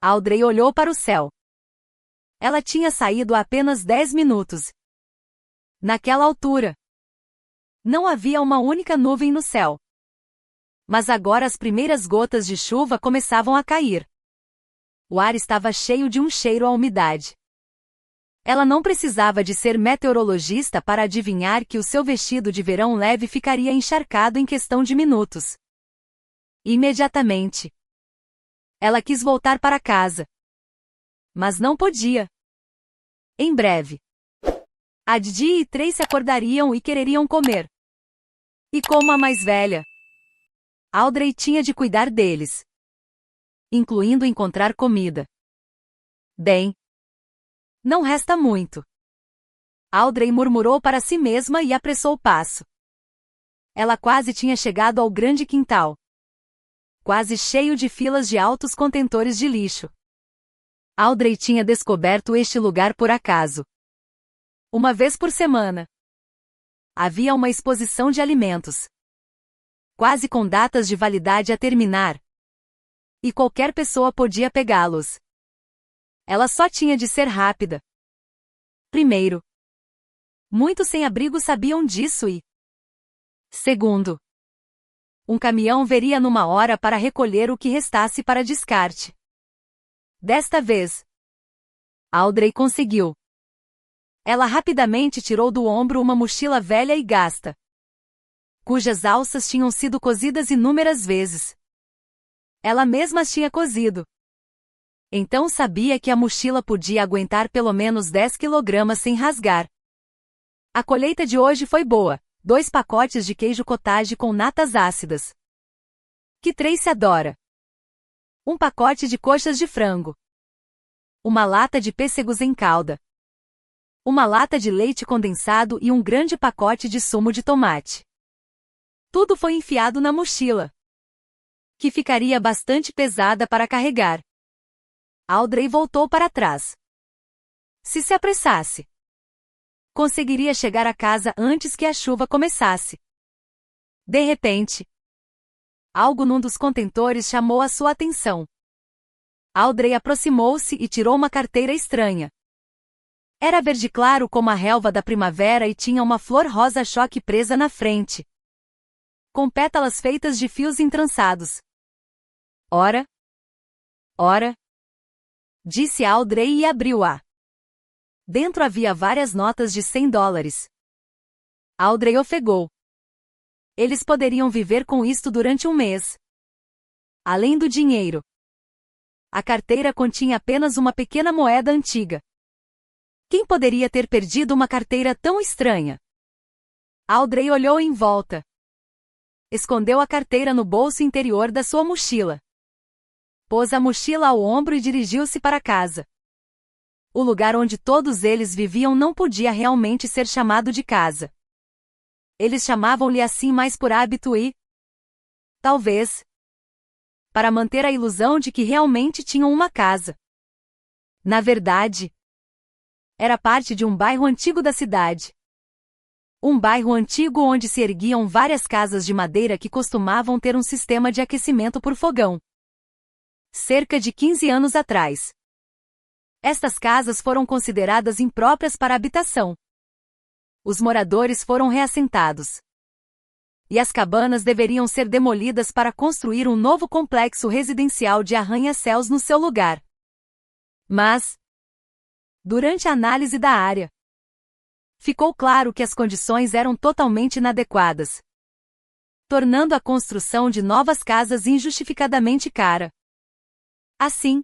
Audrey olhou para o céu. Ela tinha saído há apenas 10 minutos. Naquela altura, não havia uma única nuvem no céu. Mas agora as primeiras gotas de chuva começavam a cair. O ar estava cheio de um cheiro à umidade. Ela não precisava de ser meteorologista para adivinhar que o seu vestido de verão leve ficaria encharcado em questão de minutos. Imediatamente, ela quis voltar para casa. Mas não podia. Em breve, a Didi e Tracy acordariam e quereriam comer. E como a mais velha, Audrey tinha de cuidar deles, incluindo encontrar comida. Bem, não resta muito. Audrey murmurou para si mesma e apressou o passo. Ela quase tinha chegado ao grande quintal, quase cheio de filas de altos contentores de lixo. Audrey tinha descoberto este lugar por acaso. Uma vez por semana, havia uma exposição de alimentos, quase com datas de validade a terminar. E qualquer pessoa podia pegá-los. Ela só tinha de ser rápida. Primeiro, muitos sem-abrigo sabiam disso e... Segundo, um caminhão veria numa hora para recolher o que restasse para descarte. Desta vez, Audrey conseguiu. Ela rapidamente tirou do ombro uma mochila velha e gasta, cujas alças tinham sido cozidas inúmeras vezes. Ela mesma as tinha cozido. Então sabia que a mochila podia aguentar pelo menos 10 quilogramas sem rasgar. A colheita de hoje foi boa. 2 pacotes de queijo cottage com natas ácidas, que Tracy adora. Um pacote de coxas de frango. Uma lata de pêssegos em calda. Uma lata de leite condensado e um grande pacote de sumo de tomate. Tudo foi enfiado na mochila, que ficaria bastante pesada para carregar. Audrey voltou para trás. Se apressasse, conseguiria chegar a casa antes que a chuva começasse. De repente, algo num dos contentores chamou a sua atenção. Audrey aproximou-se e tirou uma carteira estranha. Era verde claro como a relva da primavera e tinha uma flor rosa choque presa na frente, com pétalas feitas de fios entrançados. Ora, disse Audrey e abriu-a. Dentro havia várias notas de $100. Audrey ofegou. Eles poderiam viver com isto durante um mês. Além do dinheiro, a carteira continha apenas uma pequena moeda antiga. Quem poderia ter perdido uma carteira tão estranha? Audrey olhou em volta. Escondeu a carteira no bolso interior da sua mochila. Pôs a mochila ao ombro e dirigiu-se para casa. O lugar onde todos eles viviam não podia realmente ser chamado de casa. Eles chamavam-lhe assim mais por hábito e, talvez, para manter a ilusão de que realmente tinham uma casa. Na verdade, era parte de um bairro antigo da cidade. Um bairro antigo onde se erguiam várias casas de madeira que costumavam ter um sistema de aquecimento por fogão. Cerca de 15 anos atrás, estas casas foram consideradas impróprias para habitação. Os moradores foram reassentados. E as cabanas deveriam ser demolidas para construir um novo complexo residencial de arranha-céus no seu lugar. Mas, durante a análise da área, ficou claro que as condições eram totalmente inadequadas, tornando a construção de novas casas injustificadamente cara. Assim,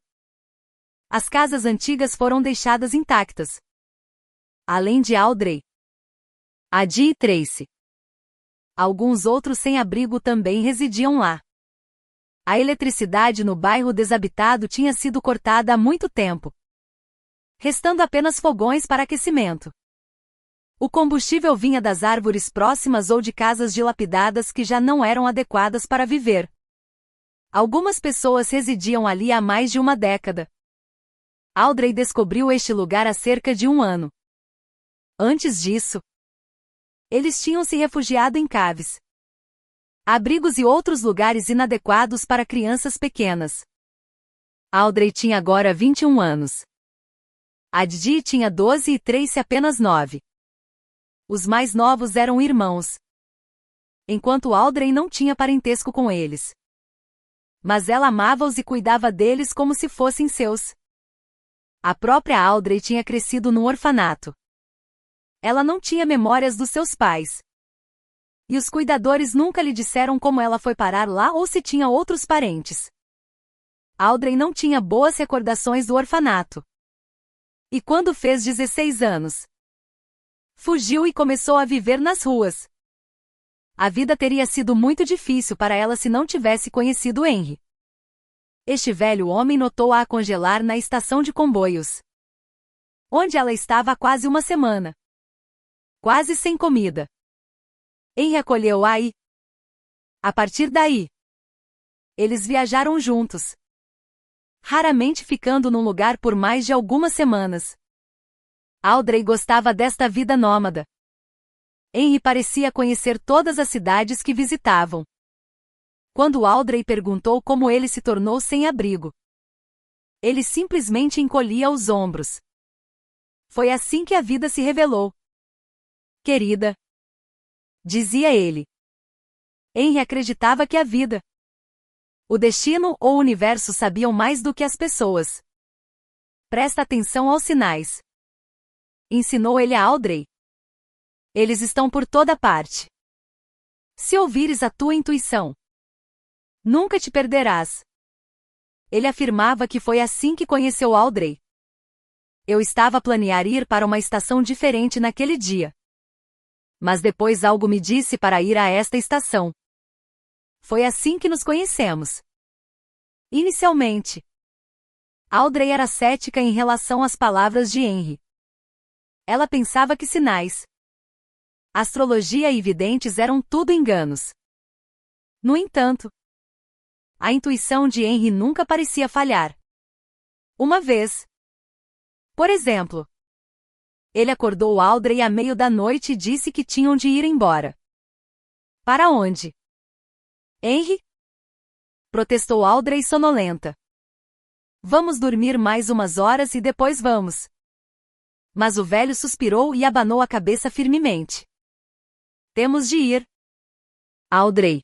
as casas antigas foram deixadas intactas. Além de Audrey, Adi e Tracy, alguns outros sem-abrigo também residiam lá. A eletricidade no bairro desabitado tinha sido cortada há muito tempo, restando apenas fogões para aquecimento. O combustível vinha das árvores próximas ou de casas dilapidadas que já não eram adequadas para viver. Algumas pessoas residiam ali há mais de uma década. Audrey descobriu este lugar há cerca de um ano. Antes disso, eles tinham se refugiado em caves, abrigos e outros lugares inadequados para crianças pequenas. Audrey tinha agora 21 anos. A Didi tinha 12 e Tracy apenas 9. Os mais novos eram irmãos, enquanto Audrey não tinha parentesco com eles. Mas ela amava-os e cuidava deles como se fossem seus. A própria Audrey tinha crescido num orfanato. Ela não tinha memórias dos seus pais. E os cuidadores nunca lhe disseram como ela foi parar lá ou se tinha outros parentes. Audrey não tinha boas recordações do orfanato. E quando fez 16 anos, fugiu e começou a viver nas ruas. A vida teria sido muito difícil para ela se não tivesse conhecido Henry. Este velho homem notou-a a congelar na estação de comboios, onde ela estava há quase uma semana, quase sem comida. Henry acolheu-a e, a partir daí, eles viajaram juntos, raramente ficando num lugar por mais de algumas semanas. Audrey gostava desta vida nômada. Henry parecia conhecer todas as cidades que visitavam. Quando Audrey perguntou como ele se tornou sem abrigo, ele simplesmente encolhia os ombros. Foi assim que a vida se revelou. Querida, dizia ele. Henry acreditava que a vida, o destino ou o universo sabiam mais do que as pessoas. Presta atenção aos sinais, ensinou ele a Audrey. Eles estão por toda parte. Se ouvires a tua intuição, nunca te perderás. Ele afirmava que foi assim que conheceu Audrey. Eu estava a planear ir para uma estação diferente naquele dia. Mas depois algo me disse para ir a esta estação. Foi assim que nos conhecemos. Inicialmente, Audrey era cética em relação às palavras de Henry. Ela pensava que sinais, astrologia e videntes eram tudo enganos. No entanto, a intuição de Henry nunca parecia falhar. Uma vez, por exemplo, ele acordou Audrey à meio da noite e disse que tinham de ir embora. Para onde? Henry? Protestou Audrey sonolenta. Vamos dormir mais umas horas e depois vamos. Mas o velho suspirou e abanou a cabeça firmemente. Temos de ir. Audrey.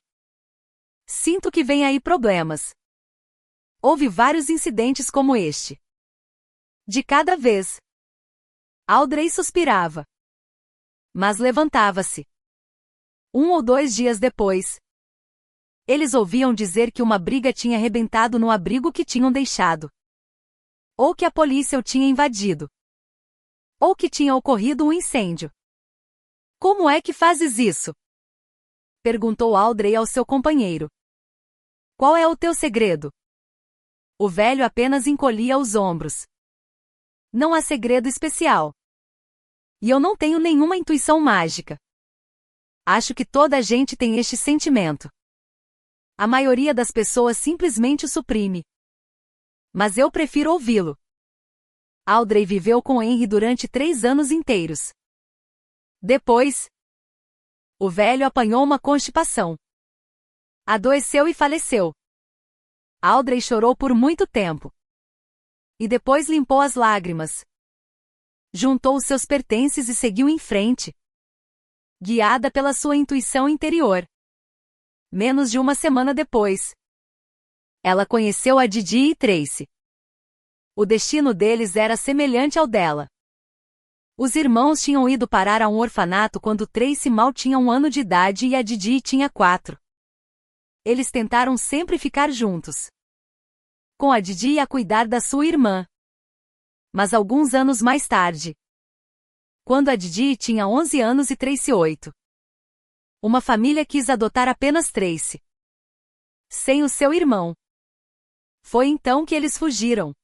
Sinto que vem aí problemas. Houve vários incidentes como este. De cada vez. Audrey suspirava. Mas levantava-se. 1 ou 2 dias depois, eles ouviam dizer que uma briga tinha rebentado no abrigo que tinham deixado. Ou que a polícia o tinha invadido. Ou que tinha ocorrido um incêndio. Como é que fazes isso? Perguntou Audrey ao seu companheiro. Qual é o teu segredo? O velho apenas encolhia os ombros. Não há segredo especial. E eu não tenho nenhuma intuição mágica. Acho que toda a gente tem este sentimento. A maioria das pessoas simplesmente o suprime. Mas eu prefiro ouvi-lo. Audrey viveu com Henry durante 3 anos inteiros. Depois, o velho apanhou uma constipação. Adoeceu e faleceu. Audrey chorou por muito tempo. E depois limpou as lágrimas. Juntou os seus pertences e seguiu em frente, guiada pela sua intuição interior. Menos de uma semana depois, ela conheceu a Didi e Tracy. O destino deles era semelhante ao dela. Os irmãos tinham ido parar a um orfanato quando Tracy mal tinha 1 ano de idade e a Didi tinha 4. Eles tentaram sempre ficar juntos, com a Didi a cuidar da sua irmã. Mas alguns anos mais tarde, quando a Didi tinha 11 anos e Tracy 8, uma família quis adotar apenas Tracy, sem o seu irmão. Foi então que eles fugiram.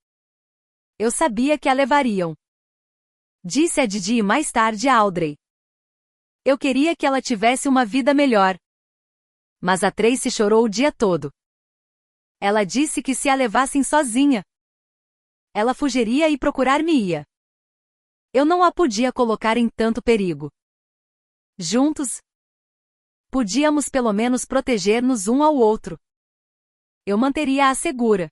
Eu sabia que a levariam, disse a Didi mais tarde a Audrey. Eu queria que ela tivesse uma vida melhor. Mas a Tracy chorou o dia todo. Ela disse que se a levassem sozinha, ela fugiria e procurar-me-ia. Eu não a podia colocar em tanto perigo. Juntos, podíamos pelo menos proteger-nos um ao outro. Eu manteria-a segura.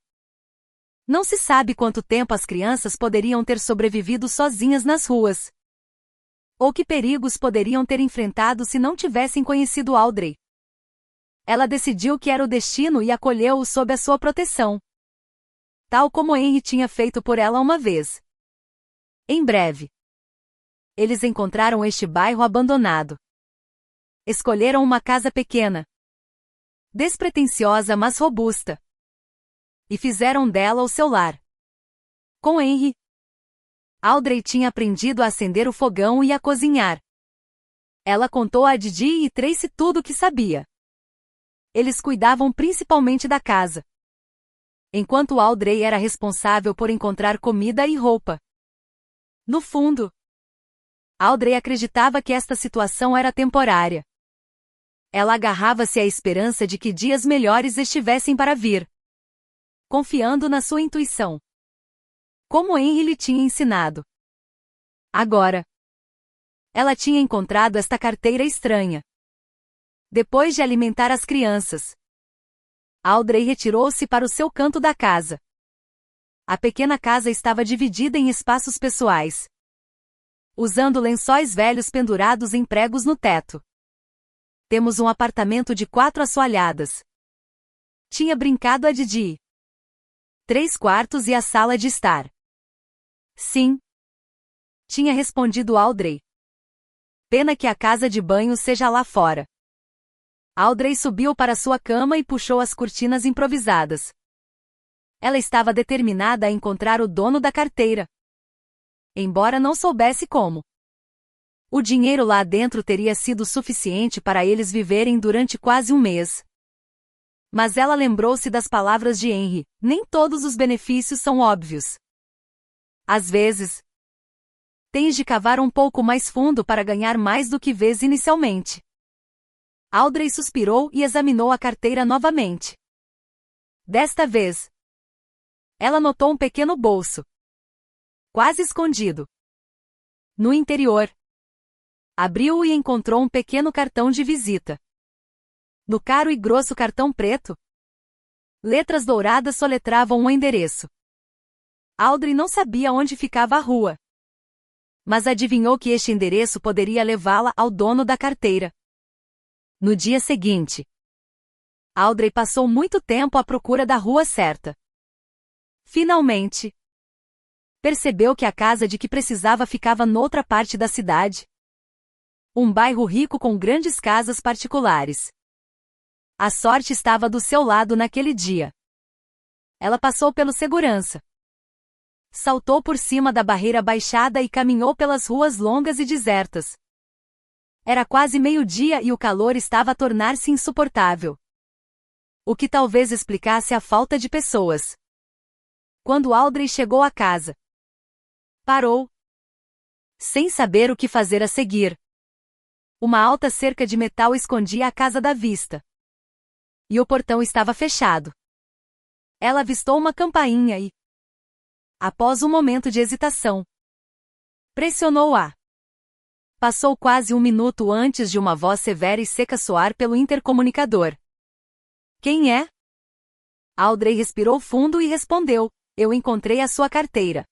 Não se sabe quanto tempo as crianças poderiam ter sobrevivido sozinhas nas ruas. Ou que perigos poderiam ter enfrentado se não tivessem conhecido Audrey. Ela decidiu que era o destino e acolheu-o sob a sua proteção. Tal como Henry tinha feito por ela uma vez. Em breve, eles encontraram este bairro abandonado. Escolheram uma casa pequena, despretensiosa mas robusta, e fizeram dela o seu lar. Com Henry, Audrey tinha aprendido a acender o fogão e a cozinhar. Ela contou a Didi e Tracy tudo o que sabia. Eles cuidavam principalmente da casa, enquanto Audrey era responsável por encontrar comida e roupa. No fundo, Audrey acreditava que esta situação era temporária. Ela agarrava-se à esperança de que dias melhores estivessem para vir, confiando na sua intuição, como Henry lhe tinha ensinado. Agora, ela tinha encontrado esta carteira estranha. Depois de alimentar as crianças, Audrey retirou-se para o seu canto da casa. A pequena casa estava dividida em espaços pessoais, usando lençóis velhos pendurados em pregos no teto. Temos um apartamento de 4 assoalhadas. Tinha brincado a Didi. 3 quartos e a sala de estar. Sim. Tinha respondido Audrey. Pena que a casa de banho seja lá fora. Audrey subiu para sua cama e puxou as cortinas improvisadas. Ela estava determinada a encontrar o dono da carteira, embora não soubesse como. O dinheiro lá dentro teria sido suficiente para eles viverem durante quase um mês. Mas ela lembrou-se das palavras de Henry: nem todos os benefícios são óbvios. Às vezes, tens de cavar um pouco mais fundo para ganhar mais do que vês inicialmente. Audrey suspirou e examinou a carteira novamente. Desta vez, ela notou um pequeno bolso, quase escondido. No interior, abriu-o e encontrou um pequeno cartão de visita. No caro e grosso cartão preto, letras douradas soletravam um endereço. Audrey não sabia onde ficava a rua, mas adivinhou que este endereço poderia levá-la ao dono da carteira. No dia seguinte, Audrey passou muito tempo à procura da rua certa. Finalmente, percebeu que a casa de que precisava ficava noutra parte da cidade. Um bairro rico com grandes casas particulares. A sorte estava do seu lado naquele dia. Ela passou pelo segurança, saltou por cima da barreira baixada e caminhou pelas ruas longas e desertas. Era quase meio-dia e o calor estava a tornar-se insuportável, o que talvez explicasse a falta de pessoas. Quando Audrey chegou à casa, parou, sem saber o que fazer a seguir. Uma alta cerca de metal escondia a casa da vista, e o portão estava fechado. Ela avistou uma campainha e, após um momento de hesitação, pressionou-a. Passou quase um minuto antes de uma voz severa e seca soar pelo intercomunicador. Quem é? Audrey respirou fundo e respondeu: eu encontrei a sua carteira.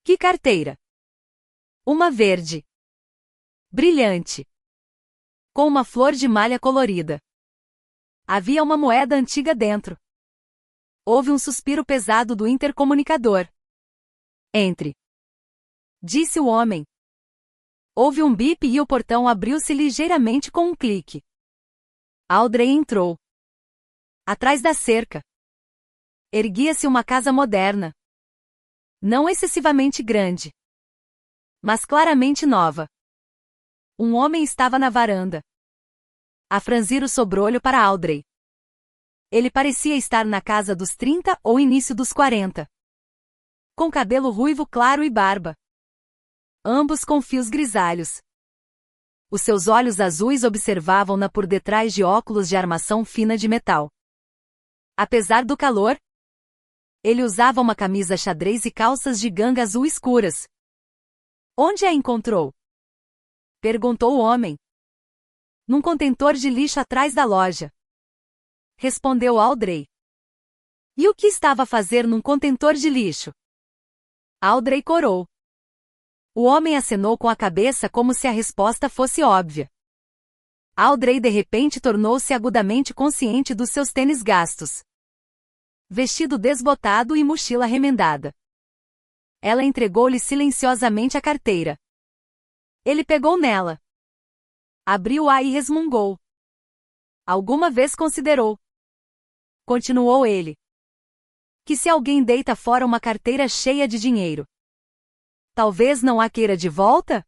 Que carteira? Uma verde, brilhante, com uma flor de malha colorida. Havia uma moeda antiga dentro. Houve um suspiro pesado do intercomunicador. Entre, disse o homem. Houve um bip e o portão abriu-se ligeiramente com um clique. Audrey entrou. Atrás da cerca, erguia-se uma casa moderna. Não excessivamente grande, mas claramente nova. Um homem estava na varanda, a franzir o sobrolho para Audrey. Ele parecia estar na casa dos 30 ou início dos 40. Com cabelo ruivo claro e barba, ambos com fios grisalhos. Os seus olhos azuis observavam-na por detrás de óculos de armação fina de metal. Apesar do calor, ele usava uma camisa xadrez e calças de ganga azul escuras. Onde a encontrou? Perguntou o homem. Num contentor de lixo atrás da loja. Respondeu Audrey. E o que estava a fazer num contentor de lixo? Audrey corou. O homem acenou com a cabeça como se a resposta fosse óbvia. Audrey de repente tornou-se agudamente consciente dos seus tênis gastos. Vestido desbotado e mochila remendada. Ela entregou-lhe silenciosamente a carteira. Ele pegou nela. Abriu-a e resmungou. Alguma vez considerou. Continuou ele. Que se alguém deita fora uma carteira cheia de dinheiro, talvez não a queira de volta?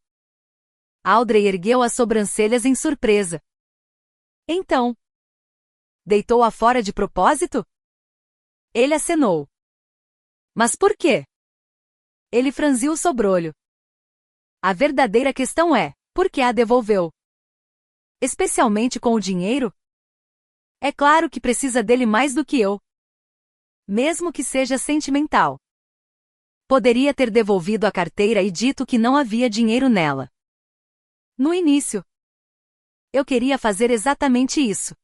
Audrey ergueu as sobrancelhas em surpresa. Então, deitou-a fora de propósito? Ele acenou. Mas por quê? Ele franziu o sobrolho. A verdadeira questão é, por que a devolveu? Especialmente com o dinheiro? É claro que precisa dele mais do que eu. Mesmo que seja sentimental. Poderia ter devolvido a carteira e dito que não havia dinheiro nela. No início, eu queria fazer exatamente isso.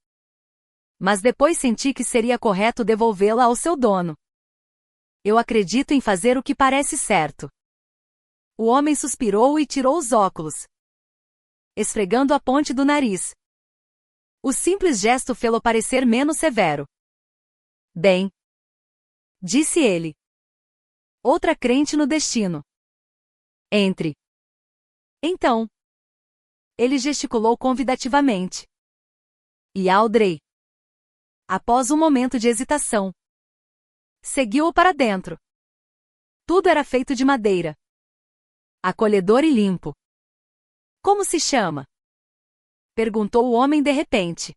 Mas depois senti que seria correto devolvê-la ao seu dono. Eu acredito em fazer o que parece certo. O homem suspirou e tirou os óculos, esfregando a ponte do nariz. O simples gesto fê-lo parecer menos severo. Bem, disse ele. Outra crente no destino. Entre. Então. Ele gesticulou convidativamente. E Audrey, após um momento de hesitação, seguiu-o para dentro. Tudo era feito de madeira. Acolhedor e limpo. Como se chama? Perguntou o homem de repente.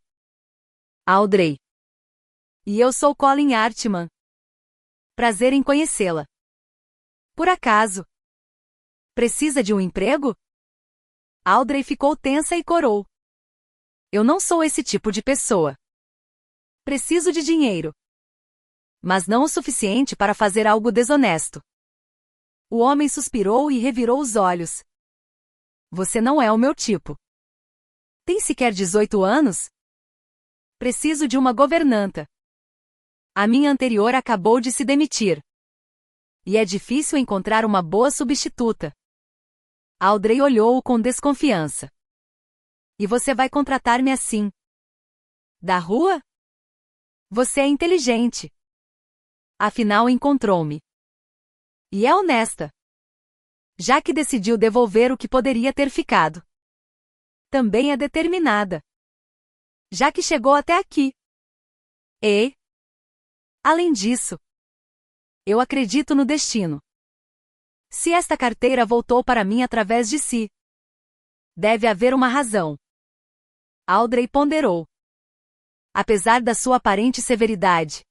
Audrey. E eu sou Colin Artman. Prazer em conhecê-la. Por acaso? Precisa de um emprego? Audrey ficou tensa e corou. Eu não sou esse tipo de pessoa. Preciso de dinheiro. Mas não o suficiente para fazer algo desonesto. O homem suspirou e revirou os olhos. Você não é o meu tipo. Tem sequer 18 anos? Preciso de uma governanta. A minha anterior acabou de se demitir. E é difícil encontrar uma boa substituta. Audrey olhou-o com desconfiança. E você vai contratar-me assim? Da rua? Você é inteligente. Afinal encontrou-me. E é honesta. Já que decidiu devolver o que poderia ter ficado. Também é determinada. Já que chegou até aqui. E, além disso, eu acredito no destino. Se esta carteira voltou para mim através de si, deve haver uma razão. Audrey ponderou. Apesar da sua aparente severidade,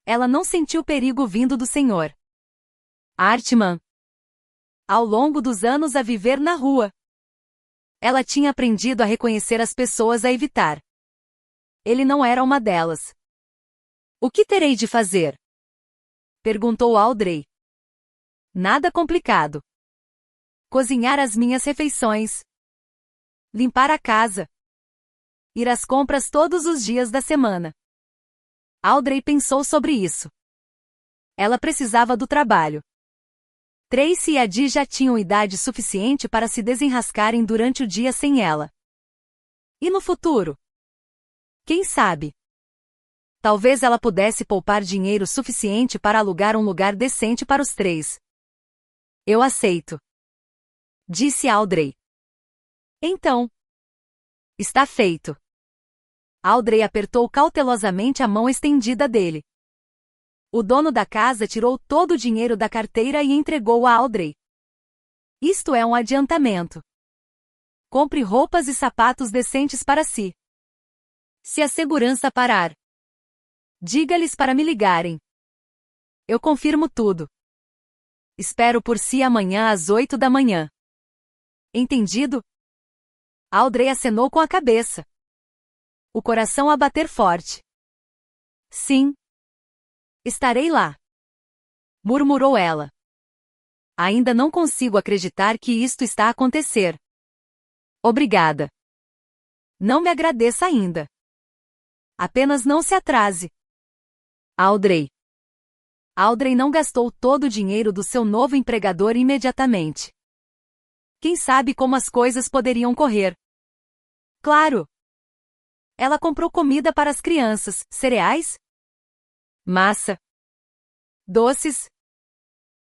ela não sentiu perigo vindo do Sr. Artman. Ao longo dos anos a viver na rua, ela tinha aprendido a reconhecer as pessoas a evitar. Ele não era uma delas. O que terei de fazer? Perguntou Audrey. Nada complicado. Cozinhar as minhas refeições. Limpar a casa. Ir às compras todos os dias da semana. Audrey pensou sobre isso. Ela precisava do trabalho. Tracy e Adi já tinham idade suficiente para se desenrascarem durante o dia sem ela. E no futuro? Quem sabe? Talvez ela pudesse poupar dinheiro suficiente para alugar um lugar decente para os três. Eu aceito. Disse Audrey. Então. Está feito. Audrey apertou cautelosamente a mão estendida dele. O dono da casa tirou todo o dinheiro da carteira e entregou a Audrey. Isto é um adiantamento. Compre roupas e sapatos decentes para si. Se a segurança parar, diga-lhes para me ligarem. Eu confirmo tudo. Espero por si amanhã às 8 da manhã. Entendido? Audrey acenou com a cabeça. O coração a bater forte. Sim. Estarei lá. Murmurou ela. Ainda não consigo acreditar que isto está a acontecer. Obrigada. Não me agradeça ainda. Apenas não se atrase. Audrey. Audrey não gastou todo o dinheiro do seu novo empregador imediatamente. Quem sabe como as coisas poderiam correr? Claro! Ela comprou comida para as crianças, cereais, massa, doces,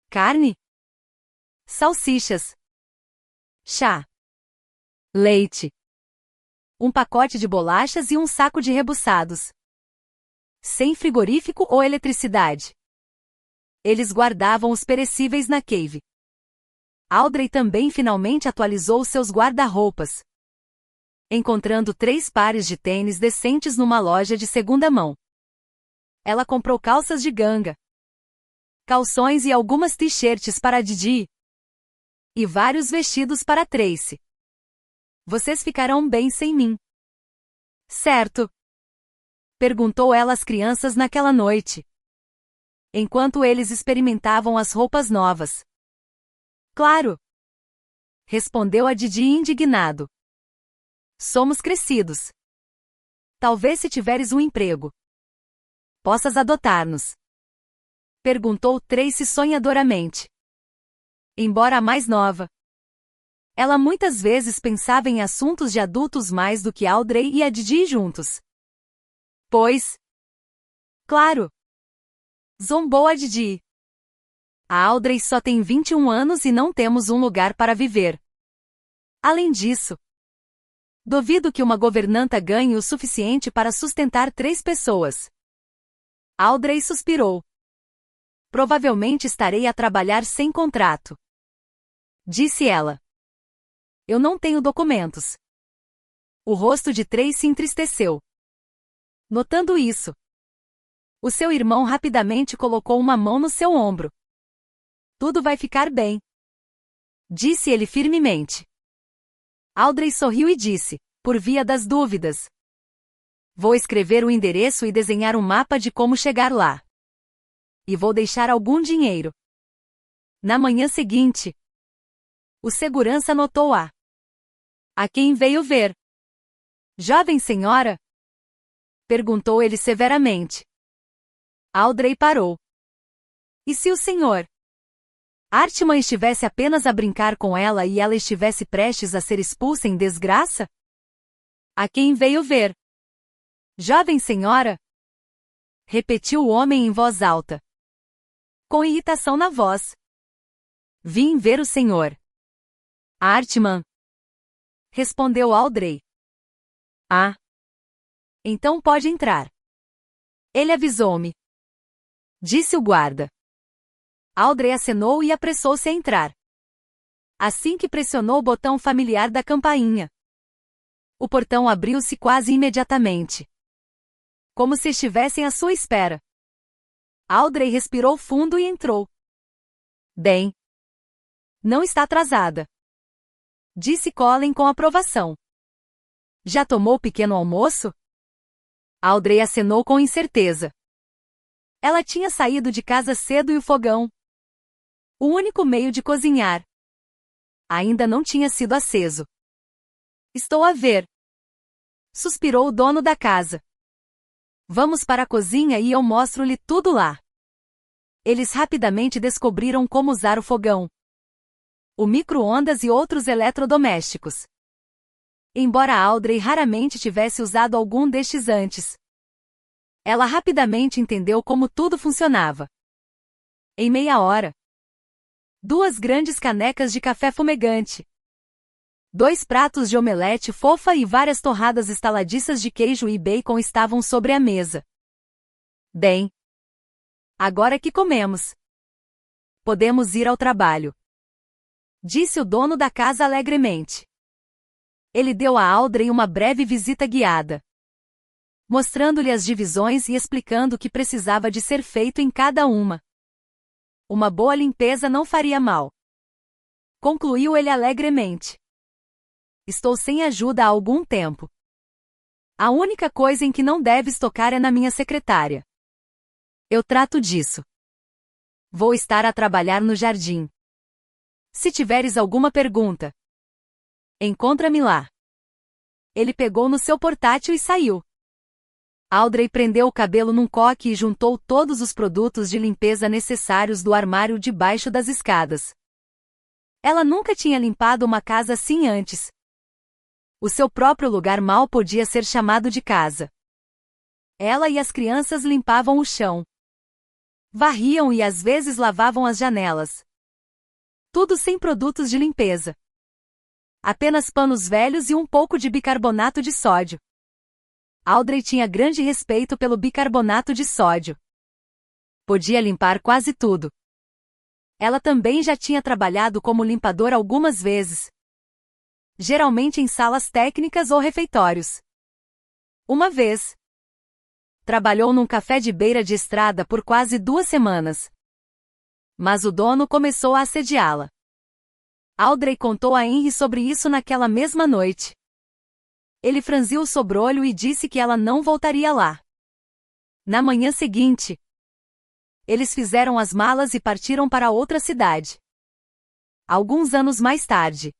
carne, salsichas, chá, leite, um pacote de bolachas e um saco de rebuçados. Sem frigorífico ou eletricidade. Eles guardavam os perecíveis na cave. Audrey também finalmente atualizou seus guarda-roupas, encontrando 3 pares de tênis decentes numa loja de segunda mão. Ela comprou calças de ganga, calções e algumas t-shirts para Didi. E vários vestidos para Tracy. Vocês ficarão bem sem mim. Certo? Perguntou ela às crianças naquela noite, enquanto eles experimentavam as roupas novas. Claro! Respondeu a Didi indignado. Somos crescidos. Talvez se tiveres um emprego, possas adotar-nos. Perguntou Tracy sonhadoramente. Embora a mais nova, ela muitas vezes pensava em assuntos de adultos mais do que Audrey e a Didi juntos. Pois. Claro! Zombou a Didi. A Audrey só tem 21 anos e não temos um lugar para viver. Além disso, duvido que uma governanta ganhe o suficiente para sustentar 3 pessoas. Audrey suspirou. Provavelmente estarei a trabalhar sem contrato. Disse ela. Eu não tenho documentos. O rosto de Tracy entristeceu. Notando isso, o seu irmão rapidamente colocou uma mão no seu ombro. Tudo vai ficar bem, disse ele firmemente. Audrey sorriu e disse, por via das dúvidas. Vou escrever o endereço e desenhar um mapa de como chegar lá. E vou deixar algum dinheiro. Na manhã seguinte, o segurança notou a quem veio ver. Jovem senhora? Perguntou ele severamente. Audrey parou. E se o senhor Artman estivesse apenas a brincar com ela e ela estivesse prestes a ser expulsa em desgraça? A quem veio ver? Jovem senhora? Repetiu o homem em voz alta, com irritação na voz. Vim ver o senhor Artman, respondeu Audrey. Ah. Então pode entrar. Ele avisou-me, disse o guarda. Audrey acenou e apressou-se a entrar. Assim que pressionou o botão familiar da campainha, o portão abriu-se quase imediatamente, como se estivessem à sua espera. Audrey respirou fundo e entrou. Bem, não está atrasada, disse Colin com aprovação. Já tomou o pequeno almoço? Audrey acenou com incerteza. Ela tinha saído de casa cedo e o fogão, o único meio de cozinhar, ainda não tinha sido aceso. Estou a ver, suspirou o dono da casa. Vamos para a cozinha e eu mostro-lhe tudo lá. Eles rapidamente descobriram como usar o fogão, o micro-ondas e outros eletrodomésticos. Embora Audrey raramente tivesse usado algum destes antes, ela rapidamente entendeu como tudo funcionava. Em meia hora, 2 grandes canecas de café fumegante, 2 pratos de omelete fofa e várias torradas estaladiças de queijo e bacon estavam sobre a mesa. Bem, agora que comemos, podemos ir ao trabalho, disse o dono da casa alegremente. Ele deu a Audrey uma breve visita guiada, mostrando-lhe as divisões e explicando o que precisava de ser feito em cada uma. Uma boa limpeza não faria mal, concluiu ele alegremente. Estou sem ajuda há algum tempo. A única coisa em que não deves tocar é na minha secretária. Eu trato disso. Vou estar a trabalhar no jardim. Se tiveres alguma pergunta, encontra-me lá. Ele pegou no seu portátil e saiu. Audrey prendeu o cabelo num coque e juntou todos os produtos de limpeza necessários do armário debaixo das escadas. Ela nunca tinha limpado uma casa assim antes. O seu próprio lugar mal podia ser chamado de casa. Ela e as crianças limpavam o chão. Varriam e às vezes lavavam as janelas. Tudo sem produtos de limpeza. Apenas panos velhos e um pouco de bicarbonato de sódio. Audrey tinha grande respeito pelo bicarbonato de sódio. Podia limpar quase tudo. Ela também já tinha trabalhado como limpador algumas vezes. Geralmente em salas técnicas ou refeitórios. Uma vez, trabalhou num café de beira de estrada por quase 2 semanas. Mas o dono começou a assediá-la. Audrey contou a Henry sobre isso naquela mesma noite. Ele franziu o sobrolho e disse que ela não voltaria lá. Na manhã seguinte, eles fizeram as malas e partiram para outra cidade. Alguns anos mais tarde,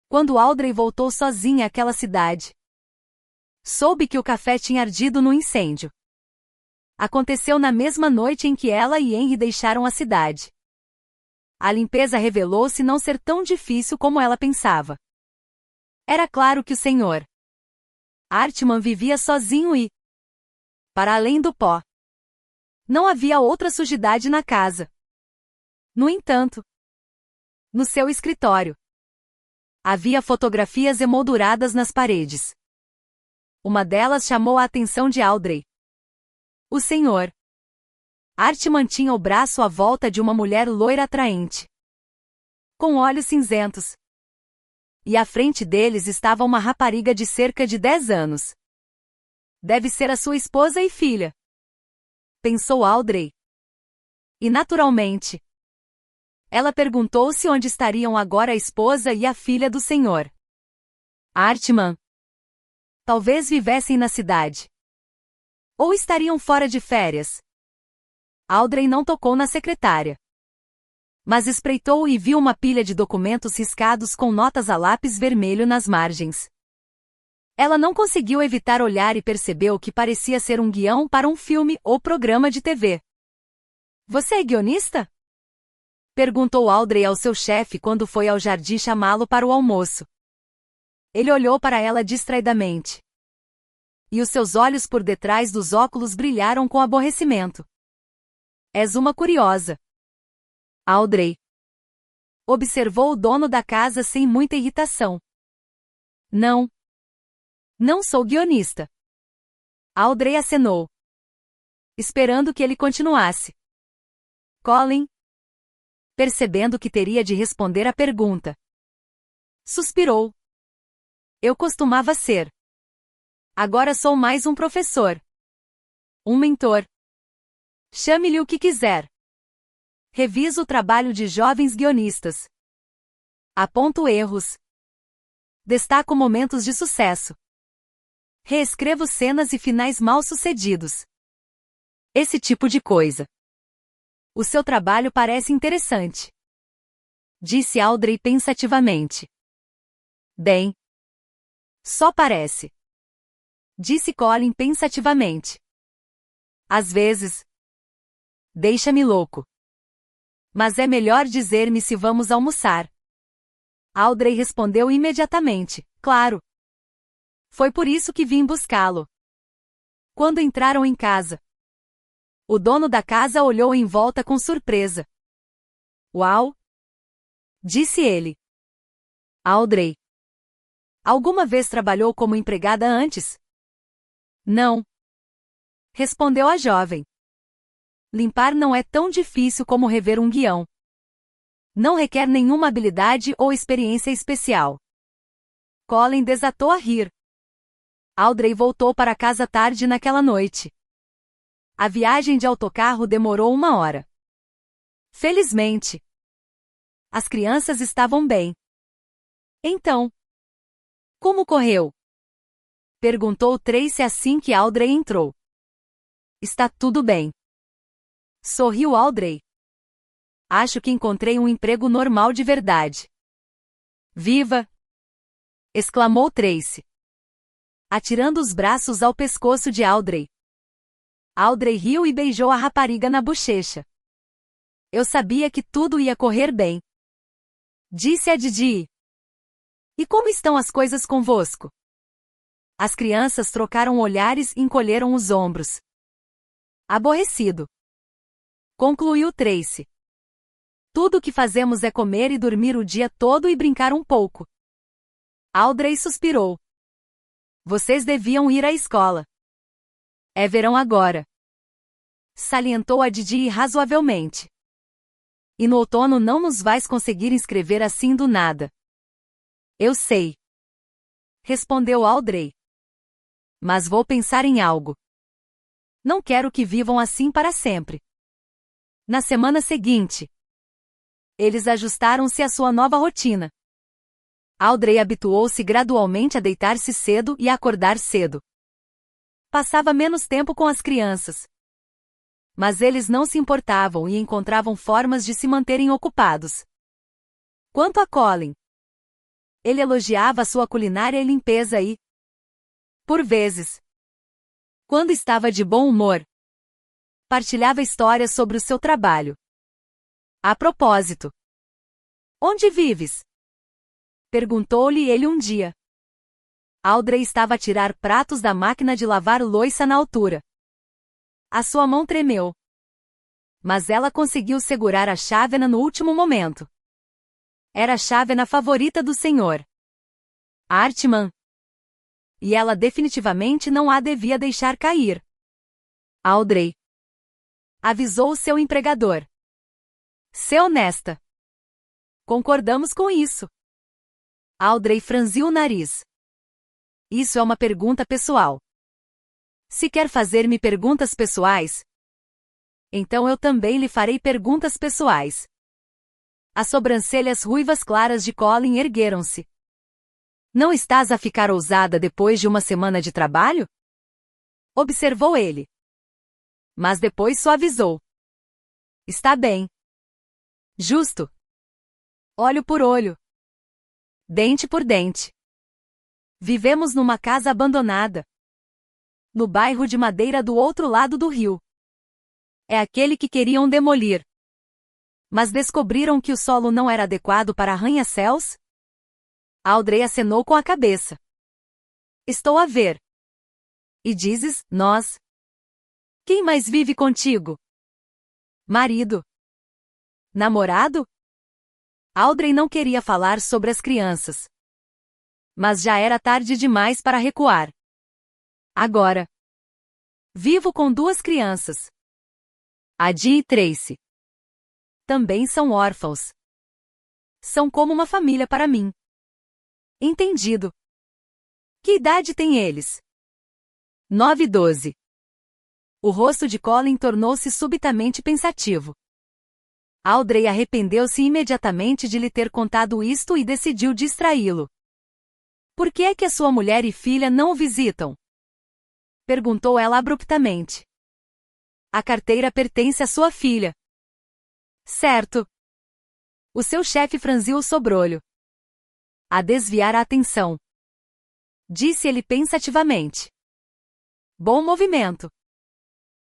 quando Audrey voltou sozinha àquela cidade, soube que o café tinha ardido no incêndio. Aconteceu na mesma noite em que ela e Henry deixaram a cidade. A limpeza revelou-se não ser tão difícil como ela pensava. Era claro que o Sr. Hartman vivia sozinho e, para além do pó, não havia outra sujidade na casa. No entanto, no seu escritório, havia fotografias emolduradas nas paredes. Uma delas chamou a atenção de Audrey. O Sr. Hartman tinha o braço à volta de uma mulher loira atraente, com olhos cinzentos. E à frente deles estava uma rapariga de cerca de 10 anos. Deve ser a sua esposa e filha, pensou Audrey. E naturalmente, ela perguntou-se onde estariam agora a esposa e a filha do Sr. Hartman. Talvez vivessem na cidade. Ou estariam fora de férias. Audrey não tocou na secretária, mas espreitou e viu uma pilha de documentos riscados com notas a lápis vermelho nas margens. Ela não conseguiu evitar olhar e percebeu que parecia ser um guião para um filme ou programa de TV. Você é guionista? Perguntou Audrey ao seu chefe quando foi ao jardim chamá-lo para o almoço. Ele olhou para ela distraidamente. E os seus olhos por detrás dos óculos brilharam com aborrecimento. És uma curiosa, Audrey. Observou o dono da casa sem muita irritação. Não. Não sou guionista. Audrey acenou, esperando que ele continuasse. Colin, percebendo que teria de responder à pergunta, suspirou. Eu costumava ser. Agora sou mais um professor. Um mentor. Chame-lhe o que quiser. Reviso o trabalho de jovens guionistas. Aponto erros. Destaco momentos de sucesso. Reescrevo cenas e finais mal-sucedidos. Esse tipo de coisa. O seu trabalho parece interessante, disse Audrey pensativamente. Bem, só parece, disse Colin pensativamente. Às vezes, deixa-me louco. Mas é melhor dizer-me se vamos almoçar. Audrey respondeu imediatamente, claro. Foi por isso que vim buscá-lo. Quando entraram em casa, o dono da casa olhou em volta com surpresa. Uau! Disse ele. Audrey. Alguma vez trabalhou como empregada antes? Não. Respondeu a jovem. Limpar não é tão difícil como rever um guião. Não requer nenhuma habilidade ou experiência especial. Colin desatou a rir. Audrey voltou para casa tarde naquela noite. A viagem de autocarro demorou 1 hora. Felizmente, as crianças estavam bem. Então, como correu? Perguntou Tracy assim que Audrey entrou. Está tudo bem. Sorriu Audrey. Acho que encontrei um emprego normal de verdade. Viva! Exclamou Tracy. atirando os braços ao pescoço de Audrey. Audrey riu e beijou a rapariga na bochecha. Eu sabia que tudo ia correr bem. Disse a Didi. E como estão as coisas convosco? As crianças trocaram olhares e encolheram os ombros. Aborrecido. Concluiu Tracy. Tudo o que fazemos é comer e dormir o dia todo e brincar um pouco. Audrey suspirou. Vocês deviam ir à escola. É verão agora. Salientou a Didi razoavelmente. E no outono não nos vais conseguir inscrever assim do nada. Eu sei. Respondeu Audrey. Mas vou pensar em algo. Não quero que vivam assim para sempre. Na semana seguinte, eles ajustaram-se à sua nova rotina. Audrey habituou-se gradualmente a deitar-se cedo e a acordar cedo. Passava menos tempo com as crianças. Mas eles não se importavam e encontravam formas de se manterem ocupados. Quanto a Colin, ele elogiava sua culinária e limpeza e, por vezes, quando estava de bom humor, partilhava histórias sobre o seu trabalho. A propósito, onde vives? Perguntou-lhe ele um dia. Audrey estava a tirar pratos da máquina de lavar louça na altura. A sua mão tremeu. Mas ela conseguiu segurar a chávena no último momento. Era a chávena favorita do Sr. Hartman. E ela definitivamente não a devia deixar cair. Audrey, avisou seu empregador. Ser honesta. Concordamos com isso. Audrey franziu o nariz. Isso é uma pergunta pessoal. Se quer fazer-me perguntas pessoais, então eu também lhe farei perguntas pessoais. As sobrancelhas ruivas claras de Colin ergueram-se. Não estás a ficar ousada depois de uma semana de trabalho? Observou ele. Mas depois suavizou. Está bem. Justo. Olho por olho. Dente por dente. Vivemos numa casa abandonada. No bairro de Madeira do outro lado do rio. É aquele que queriam demolir. Mas descobriram que o solo não era adequado para arranha-céus? Audrey acenou com a cabeça. Estou a ver. E dizes, nós? Quem mais vive contigo? Marido? Namorado? Audrey não queria falar sobre as crianças. Mas já era tarde demais para recuar. Agora. Vivo com 2 crianças. Adi e Tracy. Também são órfãos. São como uma família para mim. Entendido. Que idade têm eles? 9 e 12. O rosto de Colin tornou-se subitamente pensativo. Audrey arrependeu-se imediatamente de lhe ter contado isto e decidiu distraí-lo. Por que é que a sua mulher e filha não o visitam? Perguntou ela abruptamente. A carteira pertence à sua filha. Certo. O seu chefe franziu o sobrolho. A desviar a atenção. Disse ele pensativamente. Bom movimento.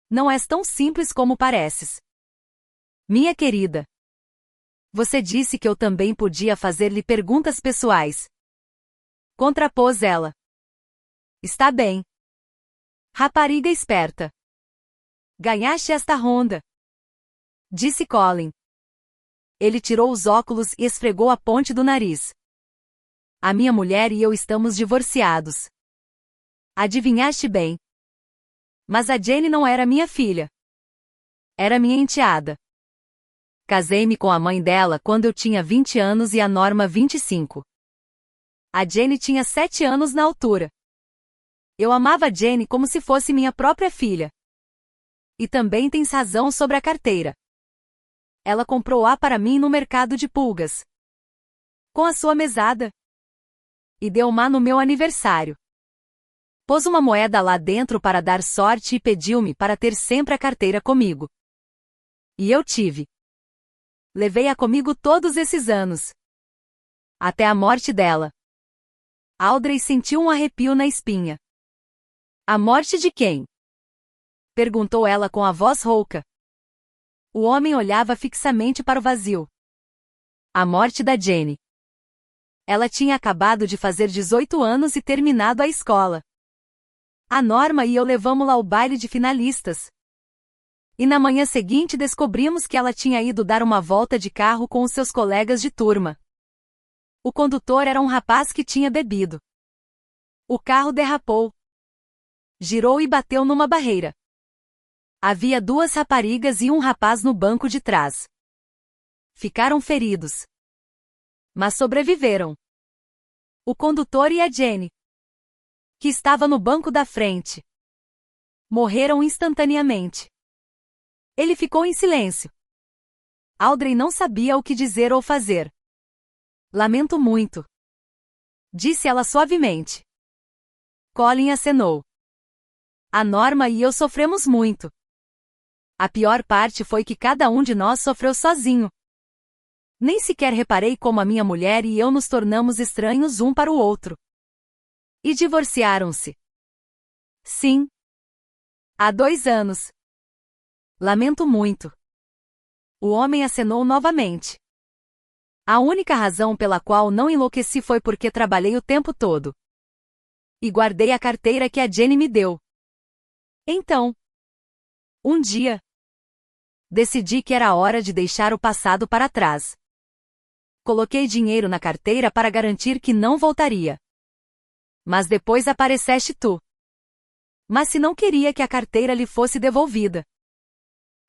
Não és tão simples como pareces. Minha querida. Você disse que eu também podia fazer-lhe perguntas pessoais. Contrapôs ela. Está bem. Rapariga esperta. Ganhaste esta ronda. Disse Colin. Ele tirou os óculos e esfregou a ponte do nariz. A minha mulher e eu estamos divorciados. Adivinhaste bem. Mas a Jane não era minha filha. Era minha enteada. Casei-me com a mãe dela quando eu tinha 20 anos e a Norma 25. A Jane tinha 7 anos na altura. Eu amava a Jane como se fosse minha própria filha. E também tens razão sobre a carteira. Ela comprou-a para mim no mercado de pulgas. Com a sua mesada. E deu-ma no meu aniversário. Pôs uma moeda lá dentro para dar sorte e pediu-me para ter sempre a carteira comigo. E eu tive. Levei-a comigo todos esses anos. Até a morte dela. Audrey sentiu um arrepio na espinha. A morte de quem? Perguntou ela com a voz rouca. O homem olhava fixamente para o vazio. A morte da Jenny. Ela tinha acabado de fazer 18 anos e terminado a escola. A Norma e eu levamos-la ao baile de finalistas. E na manhã seguinte descobrimos que ela tinha ido dar uma volta de carro com os seus colegas de turma. O condutor era um rapaz que tinha bebido. O carro derrapou. Girou e bateu numa barreira. Havia 2 raparigas e um rapaz no banco de trás. Ficaram feridos. Mas sobreviveram. O condutor e a Jenny, que estava no banco da frente, morreram instantaneamente. Ele ficou em silêncio. Audrey não sabia o que dizer ou fazer. Lamento muito, disse ela suavemente. Colin acenou. A Norma e eu sofremos muito. A pior parte foi que cada um de nós sofreu sozinho. Nem sequer reparei como a minha mulher e eu nos tornamos estranhos um para o outro. E divorciaram-se. Sim. Há 2 anos. Lamento muito. O homem acenou novamente. A única razão pela qual não enlouqueci foi porque trabalhei o tempo todo. E guardei a carteira que a Jenny me deu. Então, um dia, decidi que era hora de deixar o passado para trás. Coloquei dinheiro na carteira para garantir que não voltaria. Mas depois apareceste tu. Mas se não queria que a carteira lhe fosse devolvida,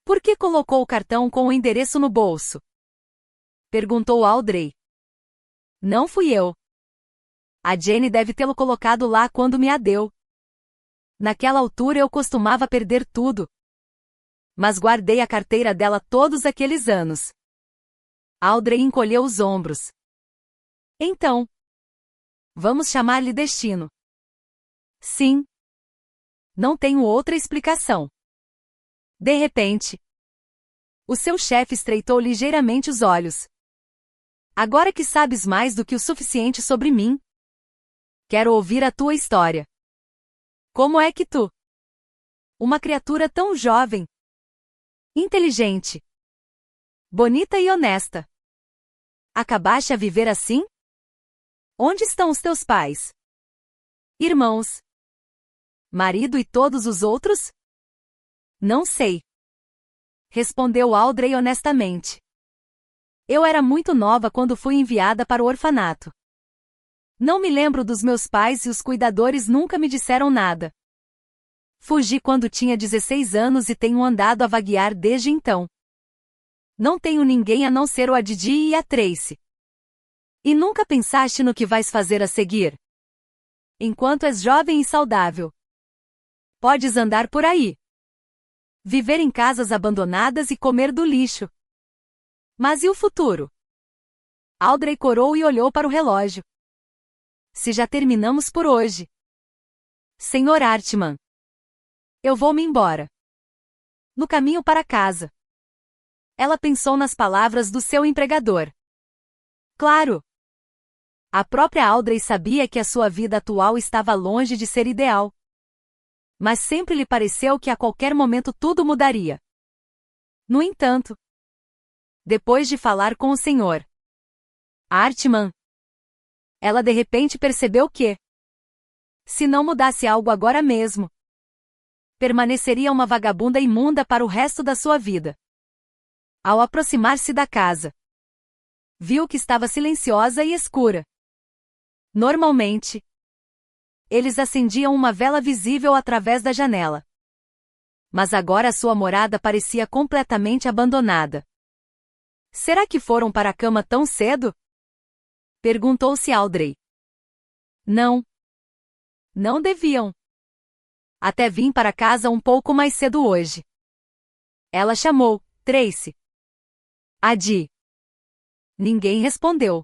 por que colocou o cartão com o endereço no bolso? Perguntou Audrey. Não fui eu. A Jenny deve tê-lo colocado lá quando me a deu. Naquela altura eu costumava perder tudo. Mas guardei a carteira dela todos aqueles anos. Audrey encolheu os ombros. Então, vamos chamar-lhe destino. Sim. Não tenho outra explicação. De repente, o seu chefe estreitou ligeiramente os olhos. Agora que sabes mais do que o suficiente sobre mim, quero ouvir a tua história. Como é que tu, uma criatura tão jovem, inteligente, bonita e honesta, acabaste a viver assim? Onde estão os teus pais? Irmãos? Marido e todos os outros? Não sei. Respondeu Audrey honestamente. Eu era muito nova quando fui enviada para o orfanato. Não me lembro dos meus pais e os cuidadores nunca me disseram nada. Fugi quando tinha 16 anos e tenho andado a vaguear desde então. Não tenho ninguém a não ser o Adidi e a Tracy. E nunca pensaste no que vais fazer a seguir? Enquanto és jovem e saudável, podes andar por aí, viver em casas abandonadas e comer do lixo. Mas e o futuro? Audrey corou e olhou para o relógio. Se já terminamos por hoje. Senhor Artman, eu vou-me embora. No caminho para casa. Ela pensou nas palavras do seu empregador. Claro. A própria Audrey sabia que a sua vida atual estava longe de ser ideal. Mas sempre lhe pareceu que a qualquer momento tudo mudaria. No entanto, depois de falar com o Sr. Artman, ela de repente percebeu que, se não mudasse algo agora mesmo, permaneceria uma vagabunda imunda para o resto da sua vida. Ao aproximar-se da casa, viu que estava silenciosa e escura. Normalmente, eles acendiam uma vela visível através da janela. Mas agora sua morada parecia completamente abandonada. Será que foram para a cama tão cedo? Perguntou-se Audrey. Não. Não deviam. Até vim para casa um pouco mais cedo hoje. Ela chamou, Tracy. Adi. Ninguém respondeu.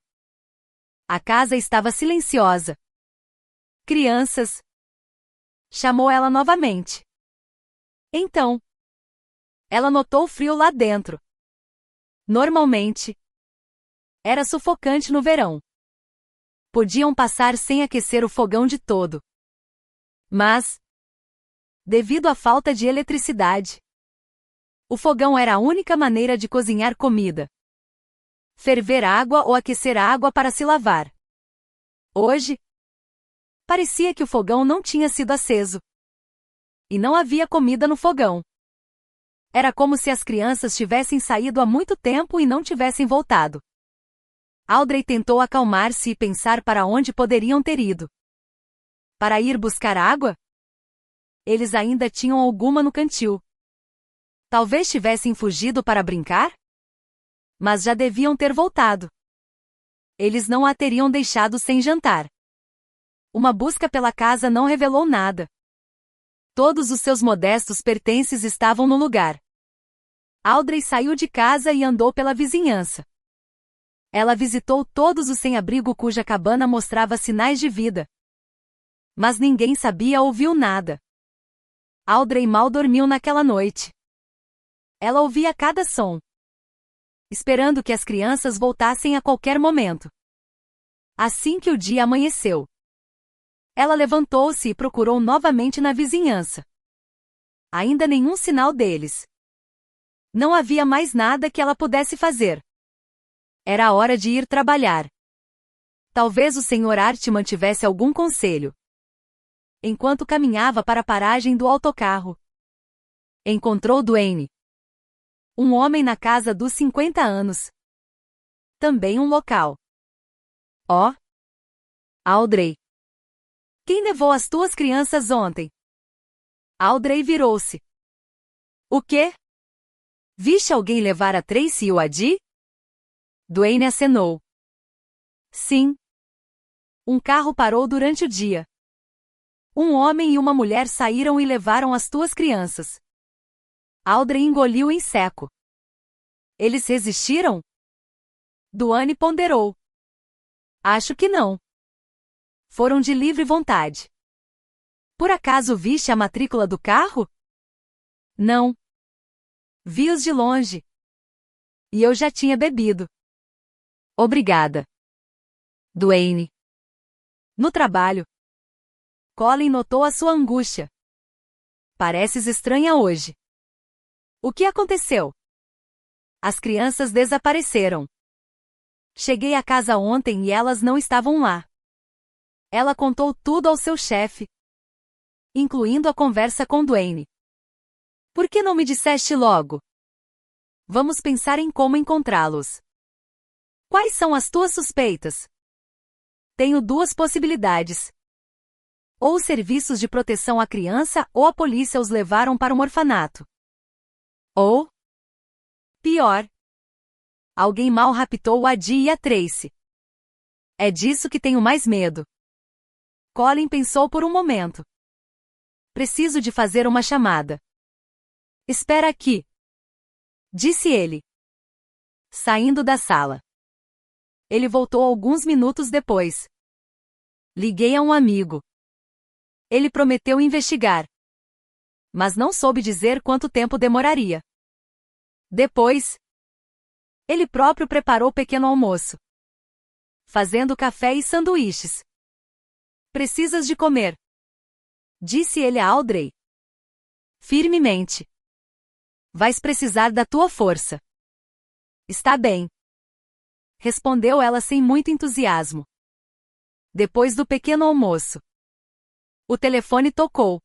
A casa estava silenciosa. Crianças. Chamou ela novamente. Então, ela notou o frio lá dentro. Normalmente, era sufocante no verão. Podiam passar sem aquecer o fogão de todo. Mas, devido à falta de eletricidade. O fogão era a única maneira de cozinhar comida, ferver água ou aquecer água para se lavar. Hoje, parecia que o fogão não tinha sido aceso. E não havia comida no fogão. Era como se as crianças tivessem saído há muito tempo e não tivessem voltado. Audrey tentou acalmar-se e pensar para onde poderiam ter ido. Para ir buscar água? Eles ainda tinham alguma no cantil. Talvez tivessem fugido para brincar? Mas já deviam ter voltado. Eles não a teriam deixado sem jantar. Uma busca pela casa não revelou nada. Todos os seus modestos pertences estavam no lugar. Audrey saiu de casa e andou pela vizinhança. Ela visitou todos os sem-abrigo cuja cabana mostrava sinais de vida. Mas ninguém sabia ou viu nada. Audrey mal dormiu naquela noite. Ela ouvia cada som, esperando que as crianças voltassem a qualquer momento. Assim que o dia amanheceu, ela levantou-se e procurou novamente na vizinhança. Ainda nenhum sinal deles. Não havia mais nada que ela pudesse fazer. Era a hora de ir trabalhar. Talvez o Sr. Hartman tivesse algum conselho. Enquanto caminhava para a paragem do autocarro, encontrou Duane, um homem na casa dos 50 anos. Também um local. Oh! Audrey! Quem levou as tuas crianças ontem? Audrey virou-se. O quê? Viste alguém levar a Tracy e o Adi? Duane acenou. Sim. Um carro parou durante o dia. Um homem e uma mulher saíram e levaram as tuas crianças. Audrey engoliu em seco. Eles resistiram? Duane ponderou. Acho que não. Foram de livre vontade. Por acaso viste a matrícula do carro? Não. Vi-os de longe. E eu já tinha bebido. Obrigada. Duane. No trabalho, Colin notou a sua angústia. Pareces estranha hoje. O que aconteceu? As crianças desapareceram. Cheguei à casa ontem e elas não estavam lá. Ela contou tudo ao seu chefe, incluindo a conversa com Duane. Por que não me disseste logo? Vamos pensar em como encontrá-los. Quais são as tuas suspeitas? Tenho duas possibilidades. Ou os serviços de proteção à criança ou a polícia os levaram para um orfanato. Ou, pior, alguém mal raptou o Adi e a Tracy. É disso que tenho mais medo. Colin pensou por um momento. Preciso de fazer uma chamada. Espera aqui, disse ele, saindo da sala. Ele voltou alguns minutos depois. Liguei a um amigo. Ele prometeu investigar, mas não soube dizer quanto tempo demoraria. Depois, ele próprio preparou pequeno almoço, fazendo café e sanduíches. Precisas de comer, disse ele a Audrey, firmemente. Vais precisar da tua força. Está bem, respondeu ela sem muito entusiasmo. Depois do pequeno almoço, o telefone tocou.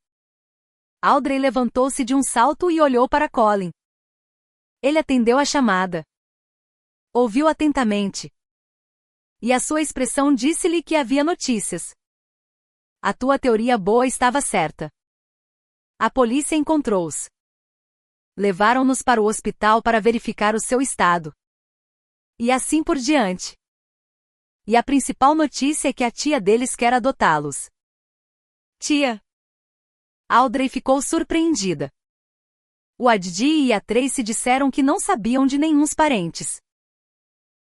Audrey levantou-se de um salto e olhou para Colin. Ele atendeu a chamada. Ouviu atentamente. E a sua expressão disse-lhe que havia notícias. A tua teoria boa estava certa. A polícia encontrou-os. Levaram-nos para o hospital para verificar o seu estado. E assim por diante. E a principal notícia é que a tia deles quer adotá-los. Tia. Audrey ficou surpreendida. O Adi e a Tracy disseram que não sabiam de nenhuns parentes.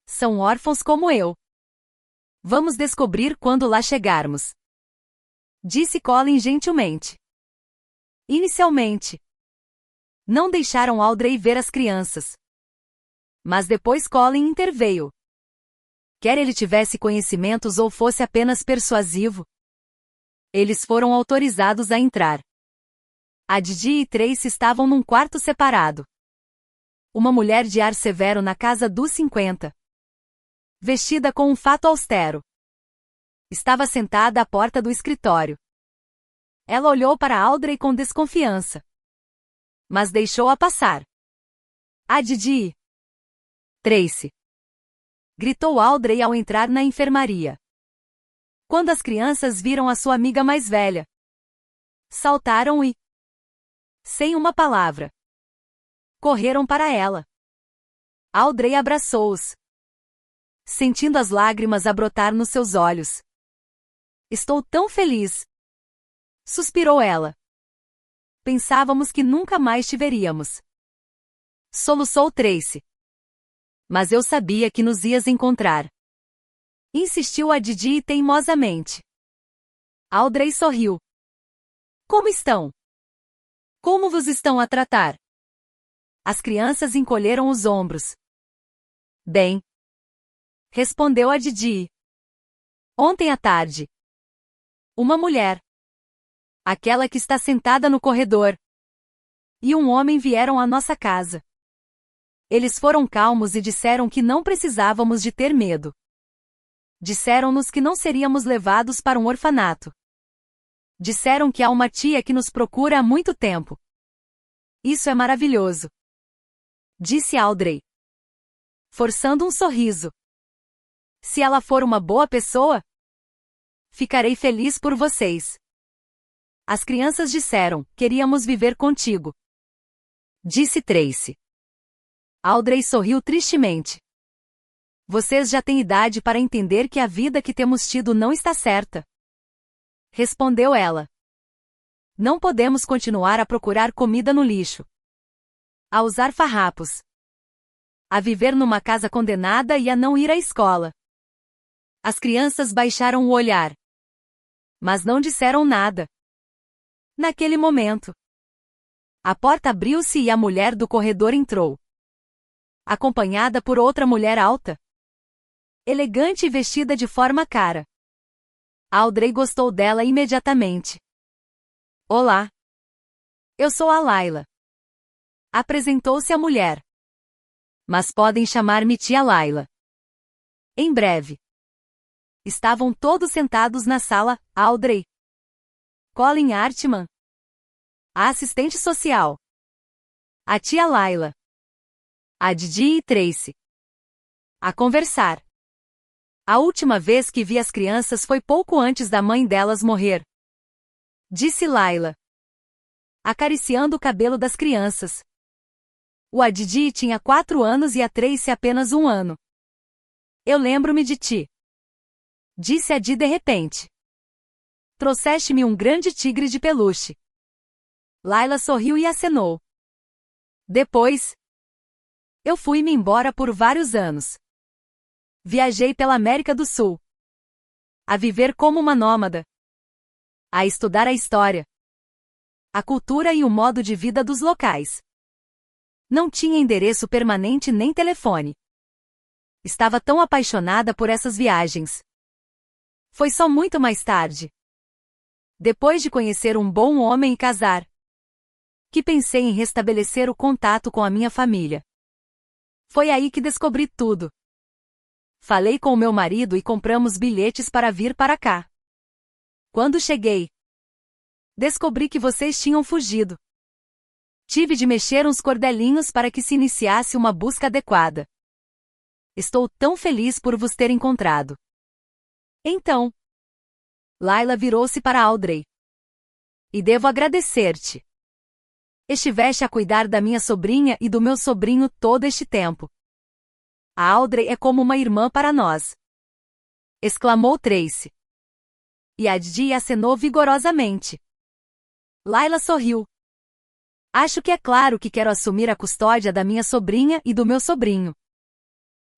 São órfãos como eu. Vamos descobrir quando lá chegarmos, disse Colin gentilmente. Inicialmente, não deixaram Audrey ver as crianças. Mas depois Colin interveio. Quer ele tivesse conhecimentos ou fosse apenas persuasivo, eles foram autorizados a entrar. A Didi e Tracy estavam num quarto separado. Uma mulher de ar severo na casa dos 50. Vestida com um fato austero. Estava sentada à porta do escritório. Ela olhou para Audrey com desconfiança. Mas deixou-a passar. A Didi! Tracy! Gritou Audrey ao entrar na enfermaria. Quando as crianças viram a sua amiga mais velha, saltaram e, sem uma palavra, correram para ela. Audrey abraçou-os, sentindo as lágrimas a brotar nos seus olhos. Estou tão feliz! Suspirou ela. Pensávamos que nunca mais te veríamos. Soluçou Tracy. Mas eu sabia que nos ias encontrar. Insistiu a Didi teimosamente. Audrey sorriu. Como estão? Como vos estão a tratar? As crianças encolheram os ombros. Bem, respondeu a Didi. Ontem à tarde, uma mulher, aquela que está sentada no corredor, e um homem vieram à nossa casa. Eles foram calmos e disseram que não precisávamos de ter medo. Disseram-nos que não seríamos levados para um orfanato. Disseram que há uma tia que nos procura há muito tempo. Isso é maravilhoso, disse Audrey, forçando um sorriso. Se ela for uma boa pessoa, ficarei feliz por vocês. As crianças disseram, queríamos viver contigo, disse Tracy. Audrey sorriu tristemente. Vocês já têm idade para entender que a vida que temos tido não está certa, respondeu ela. Não podemos continuar a procurar comida no lixo, a usar farrapos, a viver numa casa condenada e a não ir à escola. As crianças baixaram o olhar, mas não disseram nada. Naquele momento, a porta abriu-se e a mulher do corredor entrou, acompanhada por outra mulher alta, elegante e vestida de forma cara. Audrey gostou dela imediatamente. Olá. Eu sou a Layla. Apresentou-se a mulher. Mas podem chamar-me tia Layla. Em breve. Estavam todos sentados na sala, Audrey, Colin Hartman, a assistente social, a tia Layla, a Didi e Tracy, a conversar. A última vez que vi as crianças foi pouco antes da mãe delas morrer, disse Layla, acariciando o cabelo das crianças. O Adidi tinha 4 anos e a Tracy apenas 1 ano. Eu lembro-me de ti, disse a Di de repente. Trouxeste-me um grande tigre de peluche. Layla sorriu e acenou. Depois, eu fui-me embora por vários anos. Viajei pela América do Sul, a viver como uma nômada, a estudar a história, a cultura e o modo de vida dos locais. Não tinha endereço permanente nem telefone. Estava tão apaixonada por essas viagens. Foi só muito mais tarde, depois de conhecer um bom homem e casar, que pensei em restabelecer o contato com a minha família. Foi aí que descobri tudo. Falei com o meu marido e compramos bilhetes para vir para cá. Quando cheguei, descobri que vocês tinham fugido. Tive de mexer uns cordelinhos para que se iniciasse uma busca adequada. Estou tão feliz por vos ter encontrado. Então, Layla virou-se para Audrey. E devo agradecer-te. Estiveste a cuidar da minha sobrinha e do meu sobrinho todo este tempo. A Audrey é como uma irmã para nós, exclamou Tracy. E a Didi acenou vigorosamente. Layla sorriu. Acho que é claro que quero assumir a custódia da minha sobrinha e do meu sobrinho.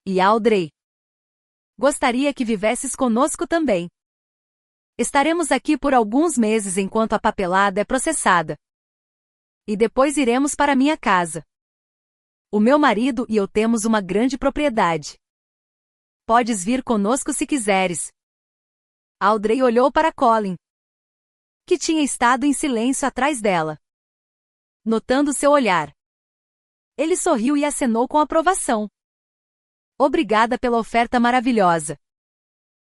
E Audrey, gostaria que vivesses conosco também. Estaremos aqui por alguns meses enquanto a papelada é processada. E depois iremos para minha casa. O meu marido e eu temos uma grande propriedade. Podes vir conosco se quiseres. Audrey olhou para Colin, que tinha estado em silêncio atrás dela. notando seu olhar. Ele sorriu e acenou com aprovação. Obrigada pela oferta maravilhosa,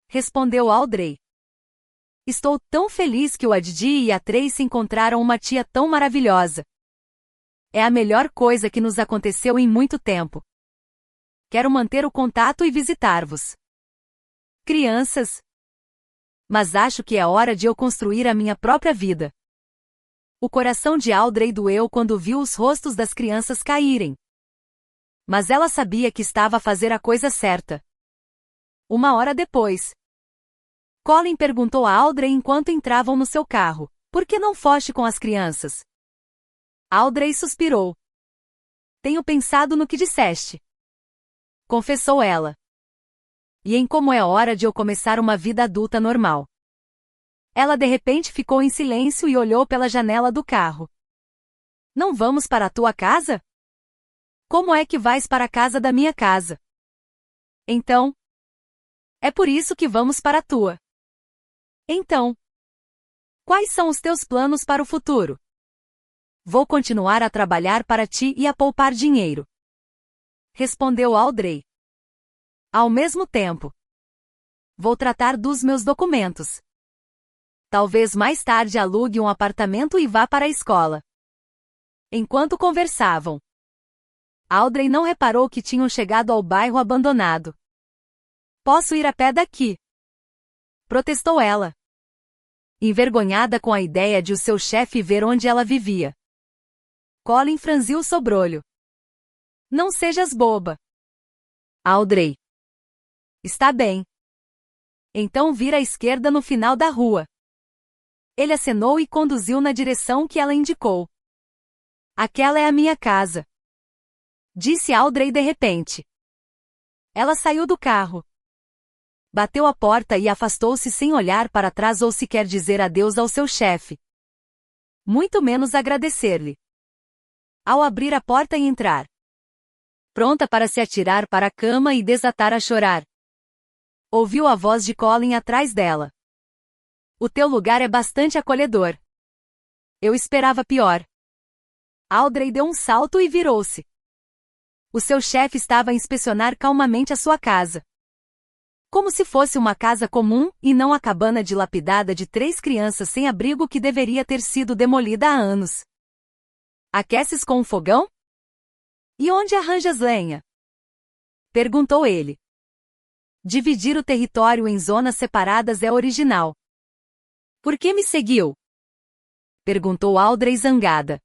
respondeu Audrey. Estou tão feliz que o Addi e a Tracy encontraram uma tia tão maravilhosa. É a melhor coisa que nos aconteceu em muito tempo. Quero manter o contato e visitar-vos. Crianças. Mas acho que é hora de eu construir a minha própria vida. O coração de Audrey doeu quando viu os rostos das crianças caírem. Mas ela sabia que estava a fazer a coisa certa. Uma hora depois, Colin perguntou a Audrey enquanto entravam no seu carro: por que não foste com as crianças? Audrey suspirou. Tenho pensado no que disseste, confessou ela. E em como é hora de eu começar uma vida adulta normal. Ela de repente ficou em silêncio e olhou pela janela do carro. Não vamos para a tua casa? Como é que vais para a casa da minha casa? Então. É por isso que vamos para a tua. Então. Quais são os teus planos para o futuro? Vou continuar a trabalhar para ti e a poupar dinheiro, respondeu Audrey. Ao mesmo tempo, vou tratar dos meus documentos. Talvez mais tarde alugue um apartamento e vá para a escola. Enquanto conversavam, Audrey não reparou que tinham chegado ao bairro abandonado. Posso ir a pé daqui? Protestou ela, envergonhada com a ideia de o seu chefe ver onde ela vivia. Colin franziu o sobrolho. Não sejas boba. Audrey. Está bem. Então vira à esquerda no final da rua. Ele acenou e conduziu na direção que ela indicou. Aquela é a minha casa, disse Audrey de repente. Ela saiu do carro, bateu a porta e afastou-se sem olhar para trás ou sequer dizer adeus ao seu chefe. Muito menos agradecer-lhe. Ao abrir a porta e entrar, pronta para se atirar para a cama e desatar a chorar, ouviu a voz de Colin atrás dela. O teu lugar é bastante acolhedor. Eu esperava pior. Audrey deu um salto e virou-se. O seu chefe estava a inspecionar calmamente a sua casa. Como se fosse uma casa comum, e não a cabana dilapidada de 3 crianças sem abrigo que deveria ter sido demolida há anos. Aqueces com um fogão? E onde arranjas lenha? Perguntou ele. Dividir o território em zonas separadas é original. Por que me seguiu? Perguntou Audrey zangada.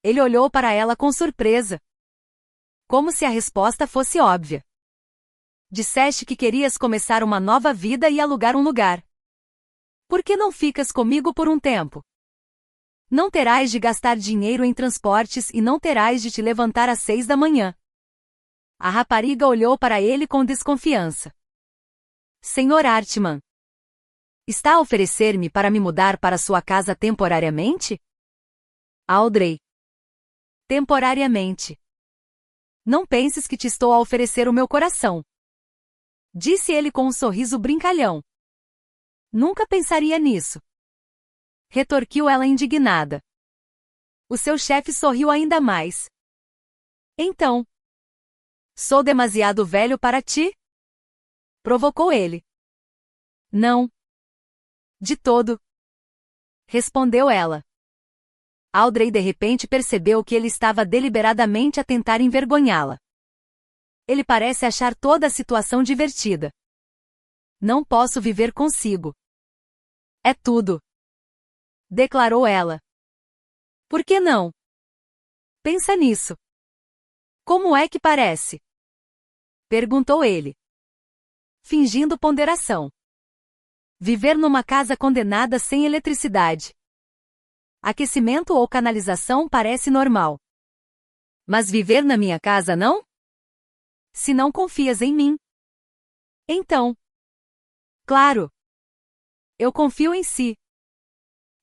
Ele olhou para ela com surpresa. Como se a resposta fosse óbvia. Disseste que querias começar uma nova vida e alugar um lugar. Por que não ficas comigo por um tempo? Não terás de gastar dinheiro em transportes e não terás de te levantar às 6 da manhã. A rapariga olhou para ele com desconfiança. Senhor Artman, está a oferecer-me para me mudar para sua casa temporariamente? Audrey. Temporariamente. Não penses que te estou a oferecer o meu coração, disse ele com um sorriso brincalhão. Nunca pensaria nisso, retorquiu ela indignada. O seu chefe sorriu ainda mais. Então, sou demasiado velho para ti? Provocou ele. Não. De todo, respondeu ela. Audrey de repente percebeu que ele estava deliberadamente a tentar envergonhá-la. Ele parece achar toda a situação divertida. Não posso viver consigo. É tudo, declarou ela. Por que não? Pensa nisso. Como é que parece? Perguntou ele, fingindo ponderação. Viver numa casa condenada sem eletricidade, aquecimento ou canalização parece normal. Mas viver na minha casa não? Se não confias em mim. Então. Claro. Eu confio em si.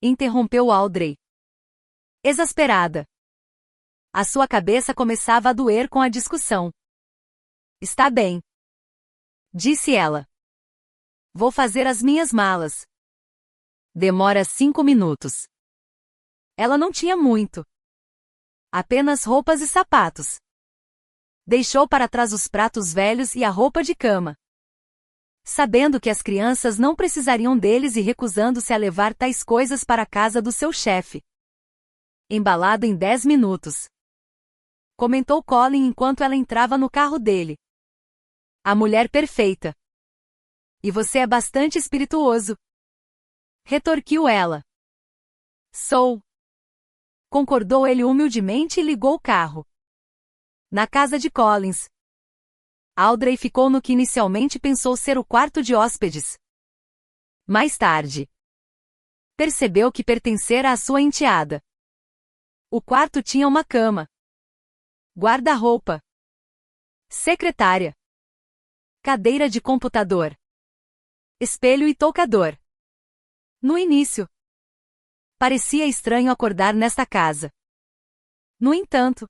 Interrompeu Audrey, exasperada. A sua cabeça começava a doer com a discussão. Está bem, disse ela. Vou fazer as minhas malas. Demora 5 minutos. Ela não tinha muito. Apenas roupas e sapatos. Deixou para trás os pratos velhos e a roupa de cama. Sabendo que as crianças não precisariam deles e recusando-se a levar tais coisas para a casa do seu chefe. Embalado em 10 minutos. Comentou Colin enquanto ela entrava no carro dele. A mulher perfeita. E você é bastante espirituoso. Retorquiu ela. Sou. Concordou ele humildemente e ligou o carro. Na casa de Collins. Audrey ficou no que inicialmente pensou ser o quarto de hóspedes. Mais tarde, percebeu que pertencera à sua enteada. O quarto tinha uma cama, guarda-roupa, secretária, cadeira de computador, espelho e toucador. No início, parecia estranho acordar nesta casa. No entanto,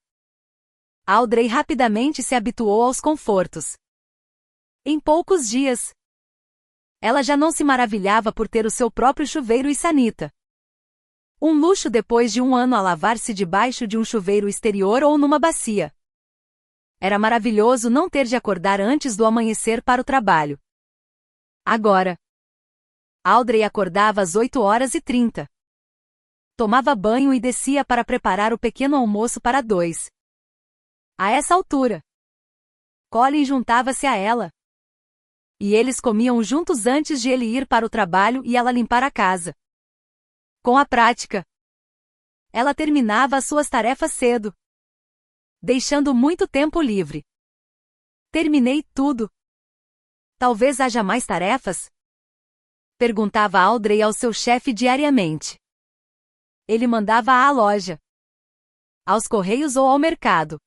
Audrey rapidamente se habituou aos confortos. Em poucos dias, ela já não se maravilhava por ter o seu próprio chuveiro e sanita. Um luxo depois de um ano a lavar-se debaixo de um chuveiro exterior ou numa bacia. Era maravilhoso não ter de acordar antes do amanhecer para o trabalho. Agora, Audrey acordava às 8h30. Tomava banho e descia para preparar o pequeno almoço para 2. A essa altura, Colin juntava-se a ela. E eles comiam juntos antes de ele ir para o trabalho e ela limpar a casa. Com a prática, ela terminava as suas tarefas cedo, deixando muito tempo livre. Terminei tudo. Talvez haja mais tarefas? Perguntava Audrey ao seu chefe diariamente. Ele mandava à loja, aos correios ou ao mercado.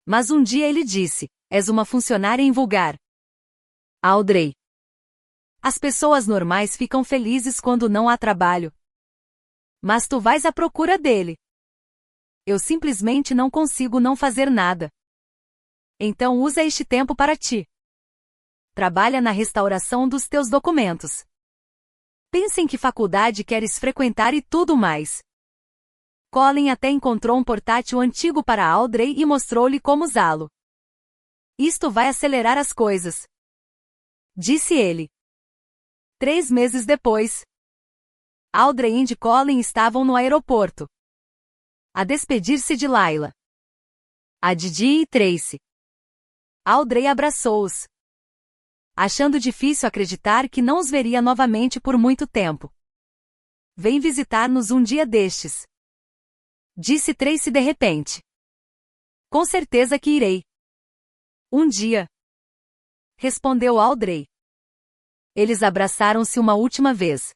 Mas um dia ele disse: és uma funcionária invulgar. Audrey. As pessoas normais ficam felizes quando não há trabalho. Mas tu vais à procura dele. Eu simplesmente não consigo não fazer nada. Então usa este tempo para ti. Trabalha na restauração dos teus documentos. Pensa em que faculdade queres frequentar e tudo mais. Colin até encontrou um portátil antigo para Audrey e mostrou-lhe como usá-lo. Isto vai acelerar as coisas, disse ele. 3 meses depois, Audrey e Colin estavam no aeroporto, a despedir-se de Layla, a Didi e Tracy. Audrey abraçou-os, achando difícil acreditar que não os veria novamente por muito tempo. Vem visitar-nos um dia destes, disse Tracy de repente. Com certeza que irei. Um dia, respondeu Audrey. Eles abraçaram-se uma última vez.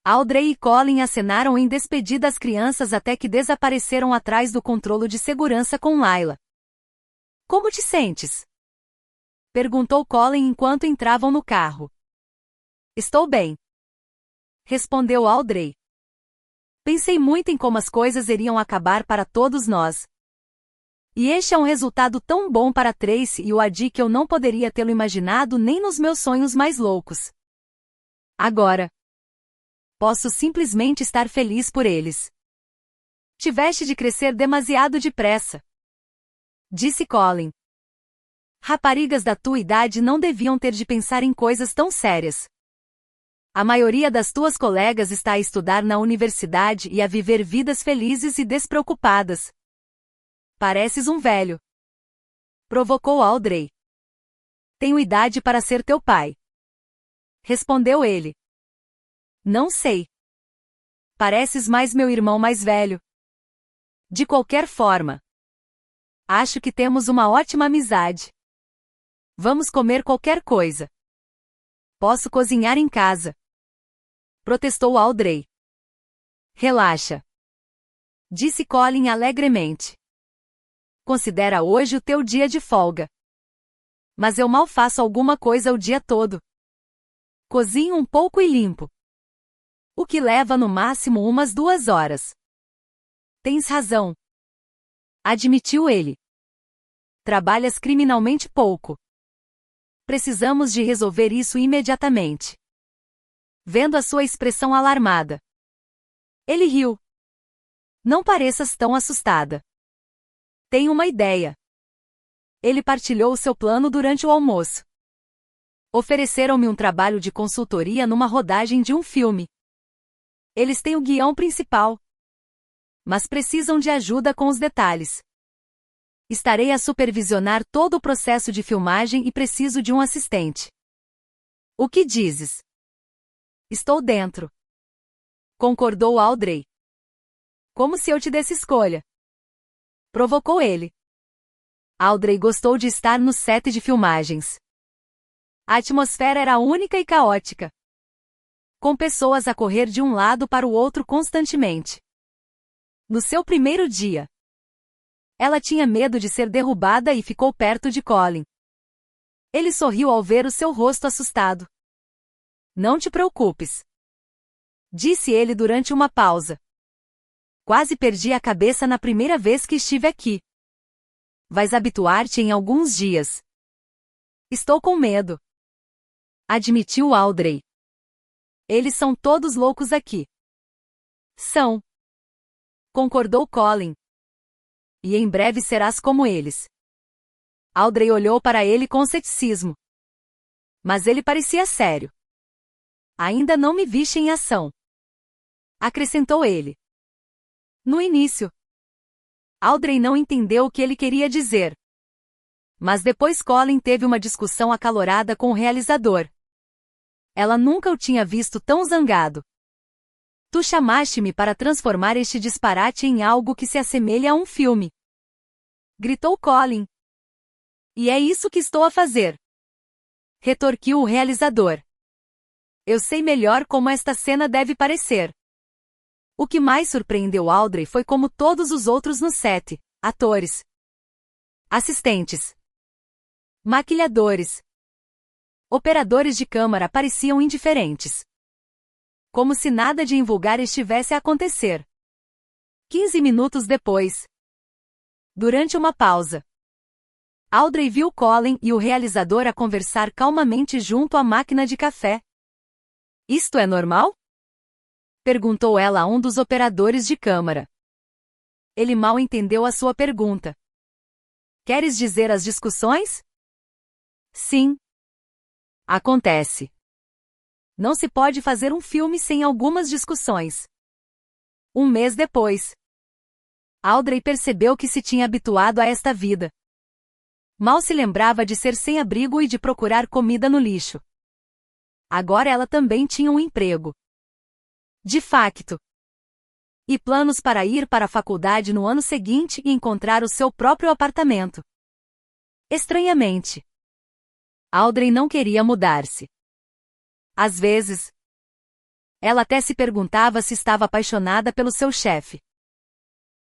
Audrey e Colin acenaram em despedida às crianças até que desapareceram atrás do controle de segurança com Layla. Como te sentes? Perguntou Colin enquanto entravam no carro. Estou bem, respondeu Audrey. Pensei muito em como as coisas iriam acabar para todos nós. E este é um resultado tão bom para Tracy e o Adi que eu não poderia tê-lo imaginado nem nos meus sonhos mais loucos. Agora, posso simplesmente estar feliz por eles. Tiveste de crescer demasiado depressa, disse Colin. Raparigas da tua idade não deviam ter de pensar em coisas tão sérias. A maioria das tuas colegas está a estudar na universidade e a viver vidas felizes e despreocupadas. Pareces um velho, provocou Audrey. Tenho idade para ser teu pai, respondeu ele. Não sei. Pareces mais meu irmão mais velho. De qualquer forma, acho que temos uma ótima amizade. Vamos comer qualquer coisa. Posso cozinhar em casa, protestou Audrey. Relaxa, disse Colin alegremente. Considera hoje o teu dia de folga. Mas eu mal faço alguma coisa o dia todo. Cozinho um pouco e limpo. O que leva no máximo umas 2 horas. Tens razão, admitiu ele. Trabalhas criminalmente pouco. Precisamos de resolver isso imediatamente. Vendo a sua expressão alarmada, ele riu. Não pareças tão assustada. Tenho uma ideia. Ele partilhou seu plano durante o almoço. Ofereceram-me um trabalho de consultoria numa rodagem de um filme. Eles têm o guião principal, mas precisam de ajuda com os detalhes. Estarei a supervisionar todo o processo de filmagem e preciso de um assistente. O que dizes? Estou dentro. Concordou Audrey. Como se eu te desse escolha. Provocou ele. Audrey gostou de estar no set de filmagens. A atmosfera era única e caótica, com pessoas a correr de um lado para o outro constantemente. No seu primeiro dia, ela tinha medo de ser derrubada e ficou perto de Colin. Ele sorriu ao ver o seu rosto assustado. Não te preocupes, disse ele durante uma pausa. Quase perdi a cabeça na primeira vez que estive aqui. Vais habituar-te em alguns dias. Estou com medo, admitiu Audrey. Eles são todos loucos aqui. São, concordou Colin. E em breve serás como eles. Audrey olhou para ele com ceticismo. Mas ele parecia sério. Ainda não me viste em ação, acrescentou ele. No início, Audrey não entendeu o que ele queria dizer. Mas depois Colin teve uma discussão acalorada com o realizador. Ela nunca o tinha visto tão zangado. Tu chamaste-me para transformar este disparate em algo que se assemelha a um filme, gritou Colin. E é isso que estou a fazer, retorquiu o realizador. Eu sei melhor como esta cena deve parecer. O que mais surpreendeu Audrey foi como todos os outros no set, atores, assistentes, maquilhadores, operadores de câmara pareciam indiferentes. Como se nada de invulgar estivesse a acontecer. 15 minutos depois, durante uma pausa, Audrey viu Colin e o realizador a conversar calmamente junto à máquina de café. Isto é normal? Perguntou ela a um dos operadores de câmara. Ele mal entendeu a sua pergunta. Queres dizer as discussões? Sim. Acontece. Não se pode fazer um filme sem algumas discussões. Um mês depois, Audrey percebeu que se tinha habituado a esta vida. Mal se lembrava de ser sem abrigo e de procurar comida no lixo. Agora ela também tinha um emprego. De facto. E planos para ir para a faculdade no ano seguinte e encontrar o seu próprio apartamento. Estranhamente, Audrey não queria mudar-se. Às vezes, ela até se perguntava se estava apaixonada pelo seu chefe.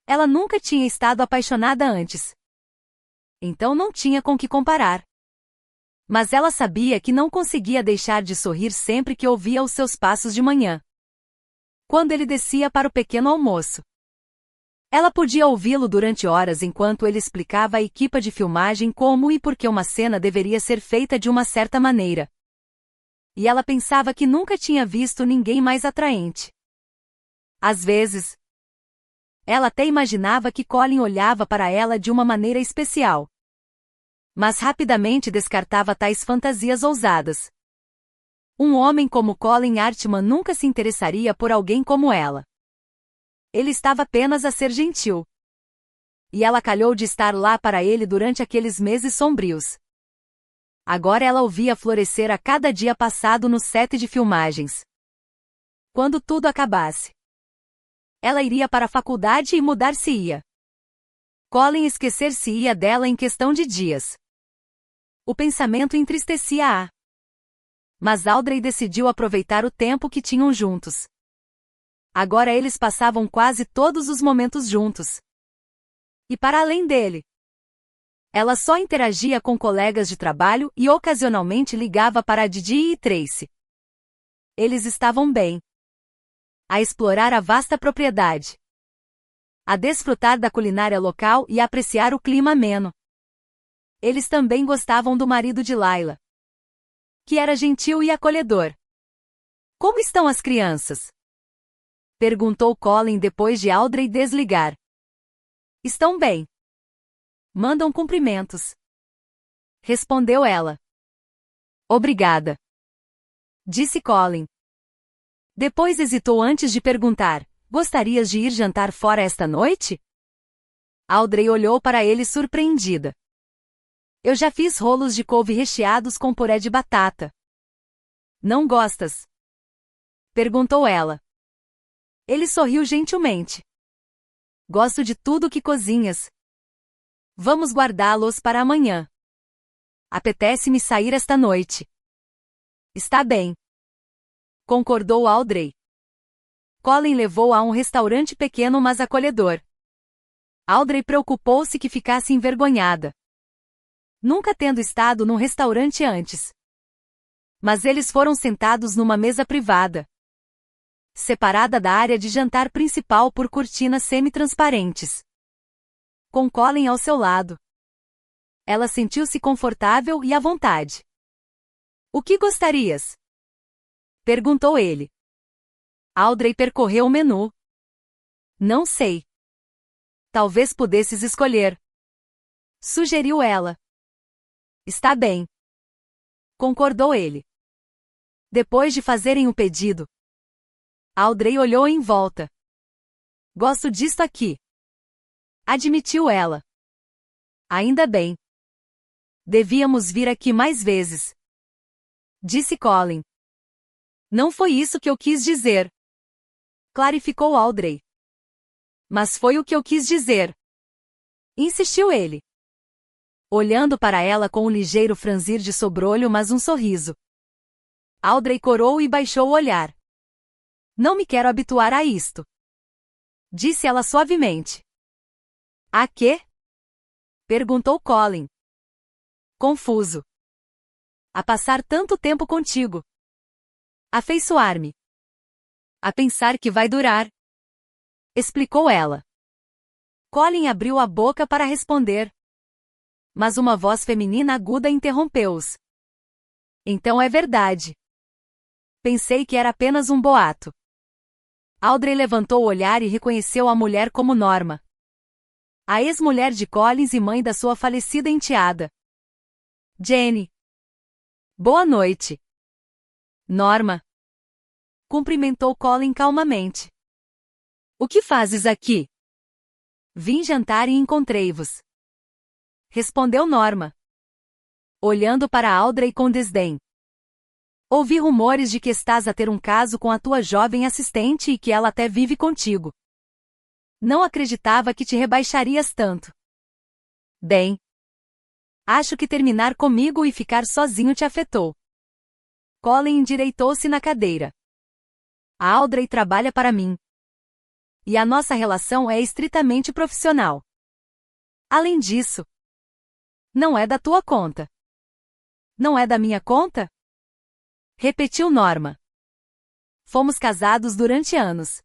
Ela nunca tinha estado apaixonada antes. Então não tinha com que comparar. Mas ela sabia que não conseguia deixar de sorrir sempre que ouvia os seus passos de manhã, quando ele descia para o pequeno almoço. Ela podia ouvi-lo durante horas enquanto ele explicava à equipa de filmagem como e por que uma cena deveria ser feita de uma certa maneira. E ela pensava que nunca tinha visto ninguém mais atraente. Às vezes, ela até imaginava que Colin olhava para ela de uma maneira especial. Mas rapidamente descartava tais fantasias ousadas. Um homem como Colin Hartman nunca se interessaria por alguém como ela. Ele estava apenas a ser gentil. E ela calhou de estar lá para ele durante aqueles meses sombrios. Agora ela o via florescer a cada dia passado no set de filmagens. Quando tudo acabasse, ela iria para a faculdade e mudar-se-ia. Colin esquecer-se-ia dela em questão de dias. O pensamento entristecia-a. Mas Audrey decidiu aproveitar o tempo que tinham juntos. Agora eles passavam quase todos os momentos juntos. E para além dele, ela só interagia com colegas de trabalho e ocasionalmente ligava para Didi e Tracy. Eles estavam bem. A explorar a vasta propriedade. A desfrutar da culinária local e a apreciar o clima ameno. Eles também gostavam do marido de Layla, que era gentil e acolhedor. Como estão as crianças? Perguntou Colin depois de Audrey desligar. Estão bem. Mandam cumprimentos. Respondeu ela. Obrigada. Disse Colin. Depois hesitou antes de perguntar: gostarias de ir jantar fora esta noite? Audrey olhou para ele surpreendida. Eu já fiz rolos de couve recheados com puré de batata. Não gostas? Perguntou ela. Ele sorriu gentilmente. Gosto de tudo que cozinhas. Vamos guardá-los para amanhã. Apetece-me sair esta noite. Está bem. Concordou Audrey. Colin levou-a a um restaurante pequeno mas acolhedor. Audrey preocupou-se que ficasse envergonhada. Nunca tendo estado num restaurante antes. Mas eles foram sentados numa mesa privada, separada da área de jantar principal por cortinas semi-transparentes. Com Colin ao seu lado. Ela sentiu-se confortável e à vontade. O que gostarias? Perguntou ele. Audrey percorreu o menu. Não sei. Talvez pudesses escolher. Sugeriu ela. Está bem. Concordou ele. Depois de fazerem o pedido, Audrey olhou em volta. Gosto disto aqui. Admitiu ela. Ainda bem. Devíamos vir aqui mais vezes. Disse Colin. Não foi isso que eu quis dizer. Clarificou Audrey. Mas foi o que eu quis dizer. Insistiu ele. Olhando para ela com um ligeiro franzir de sobrolho mas um sorriso. Audrey corou e baixou o olhar. Não me quero habituar a isto. Disse ela suavemente. A quê? Perguntou Colin. Confuso. A passar tanto tempo contigo. Afeiçoar-me. A pensar que vai durar. Explicou ela. Colin abriu a boca para responder. Mas uma voz feminina aguda interrompeu-os. Então é verdade. Pensei que era apenas um boato. Audrey levantou o olhar e reconheceu a mulher como Norma. A ex-mulher de Collins e mãe da sua falecida enteada. Jenny. Boa noite. Norma. Cumprimentou Colin calmamente. O que fazes aqui? Vim jantar e encontrei-vos. Respondeu Norma, olhando para Audrey com desdém. Ouvi rumores de que estás a ter um caso com a tua jovem assistente e que ela até vive contigo. Não acreditava que te rebaixarias tanto. Bem, acho que terminar comigo e ficar sozinho te afetou. Colin endireitou-se na cadeira. A Audrey trabalha para mim. E a nossa relação é estritamente profissional. Além disso, não é da tua conta. Não é da minha conta? Repetiu Norma. Fomos casados durante anos.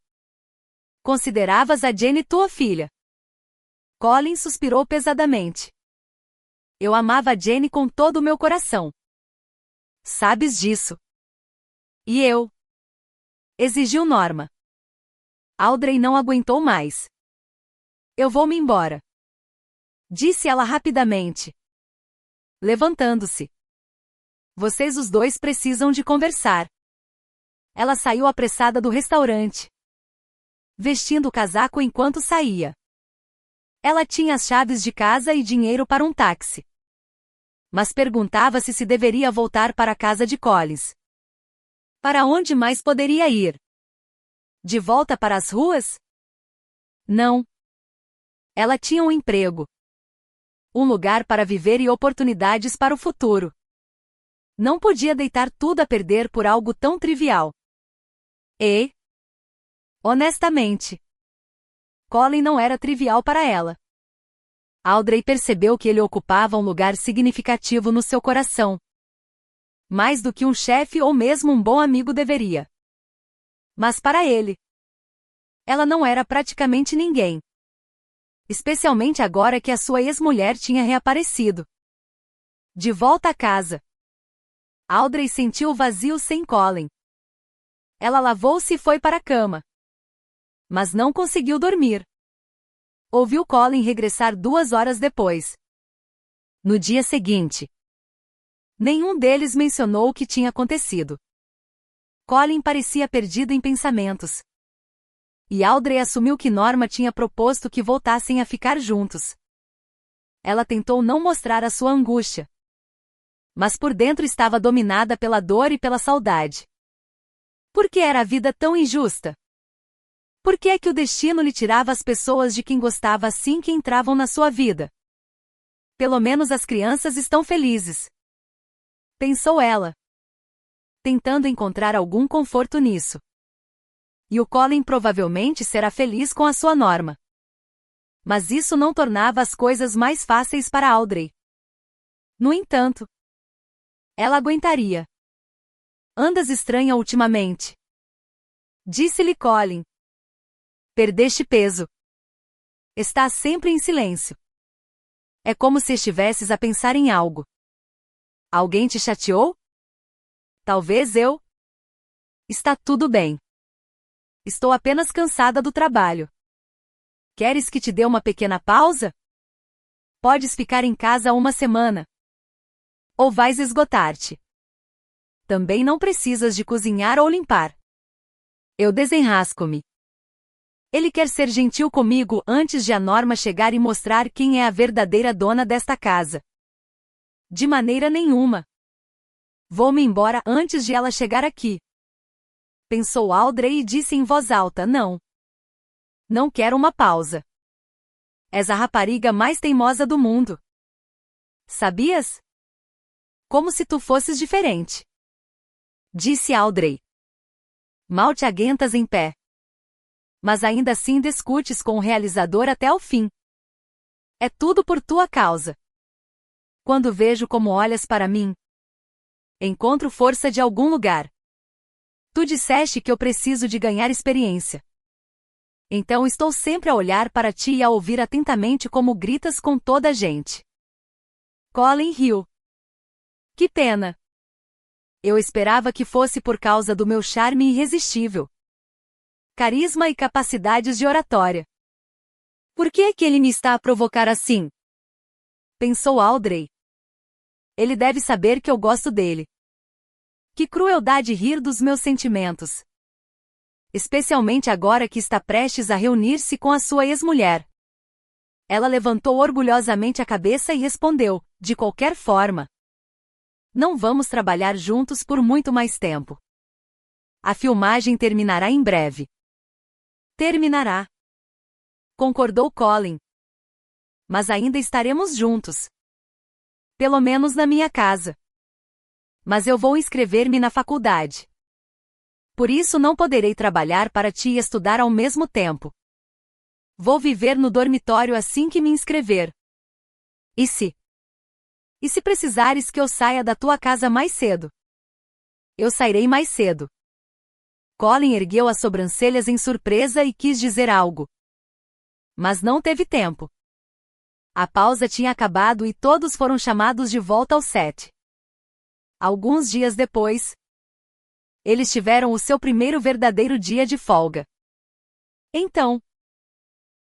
Consideravas a Jenny tua filha? Colin suspirou pesadamente. Eu amava a Jenny com todo o meu coração. Sabes disso. E eu? Exigiu Norma. Audrey não aguentou mais. Eu vou-me embora. Disse ela rapidamente. Levantando-se. Vocês os dois precisam de conversar. Ela saiu apressada do restaurante, vestindo o casaco enquanto saía. Ela tinha as chaves de casa e dinheiro para um táxi. Mas perguntava-se se deveria voltar para a casa de Collins. Para onde mais poderia ir? De volta para as ruas? Não. Ela tinha um emprego. Um lugar para viver e oportunidades para o futuro. Não podia deitar tudo a perder por algo tão trivial. E, honestamente, Colin não era trivial para ela. Audrey percebeu que ele ocupava um lugar significativo no seu coração. Mais do que um chefe ou mesmo um bom amigo deveria. Mas para ele, ela não era praticamente ninguém. Especialmente agora que a sua ex-mulher tinha reaparecido. De volta a casa, Audrey sentiu o vazio sem Colin. Ela lavou-se e foi para a cama. Mas não conseguiu dormir. Ouviu Colin regressar 2 horas depois. No dia seguinte, nenhum deles mencionou o que tinha acontecido. Colin parecia perdido em pensamentos. E Audrey assumiu que Norma tinha proposto que voltassem a ficar juntos. Ela tentou não mostrar a sua angústia. Mas por dentro estava dominada pela dor e pela saudade. Por que era a vida tão injusta? Por que é que o destino lhe tirava as pessoas de quem gostava assim que entravam na sua vida? Pelo menos as crianças estão felizes, pensou ela, tentando encontrar algum conforto nisso. E o Colin provavelmente será feliz com a sua Norma. Mas isso não tornava as coisas mais fáceis para Audrey. No entanto, ela aguentaria. Andas estranha ultimamente, disse-lhe Colin. Perdeste peso. Estás sempre em silêncio. É como se estivesses a pensar em algo. Alguém te chateou? Talvez eu. Está tudo bem. Estou apenas cansada do trabalho. Queres que te dê uma pequena pausa? Podes ficar em casa uma semana. Ou vais esgotar-te. Também não precisas de cozinhar ou limpar. Eu desenrasco-me. Ele quer ser gentil comigo antes de a Norma chegar e mostrar quem é a verdadeira dona desta casa. De maneira nenhuma. Vou-me embora antes de ela chegar aqui. Pensou Audrey e disse em voz alta: não. Não quero uma pausa. És a rapariga mais teimosa do mundo. Sabias? Como se tu fosses diferente. Disse Audrey. Mal te aguentas em pé. Mas ainda assim discutes com o realizador até o fim. É tudo por tua causa. Quando vejo como olhas para mim, encontro força de algum lugar. Tu disseste que eu preciso de ganhar experiência. Então estou sempre a olhar para ti e a ouvir atentamente como gritas com toda a gente. Colin riu. Que pena. Eu esperava que fosse por causa do meu charme irresistível. Carisma e capacidades de oratória. Por que é que ele me está a provocar assim? Pensou Audrey. Ele deve saber que eu gosto dele. Que crueldade rir dos meus sentimentos. Especialmente agora que está prestes a reunir-se com a sua ex-mulher. Ela levantou orgulhosamente a cabeça e respondeu: de qualquer forma. Não vamos trabalhar juntos por muito mais tempo. A filmagem terminará em breve. Terminará. Concordou Colin. Mas ainda estaremos juntos. Pelo menos na minha casa. Mas eu vou inscrever-me na faculdade. Por isso não poderei trabalhar para ti e estudar ao mesmo tempo. Vou viver no dormitório assim que me inscrever. E se? E se precisares que eu saia da tua casa mais cedo? Eu sairei mais cedo. Colin ergueu as sobrancelhas em surpresa e quis dizer algo. Mas não teve tempo. A pausa tinha acabado e todos foram chamados de volta ao set. Alguns dias depois, eles tiveram o seu primeiro verdadeiro dia de folga. Então,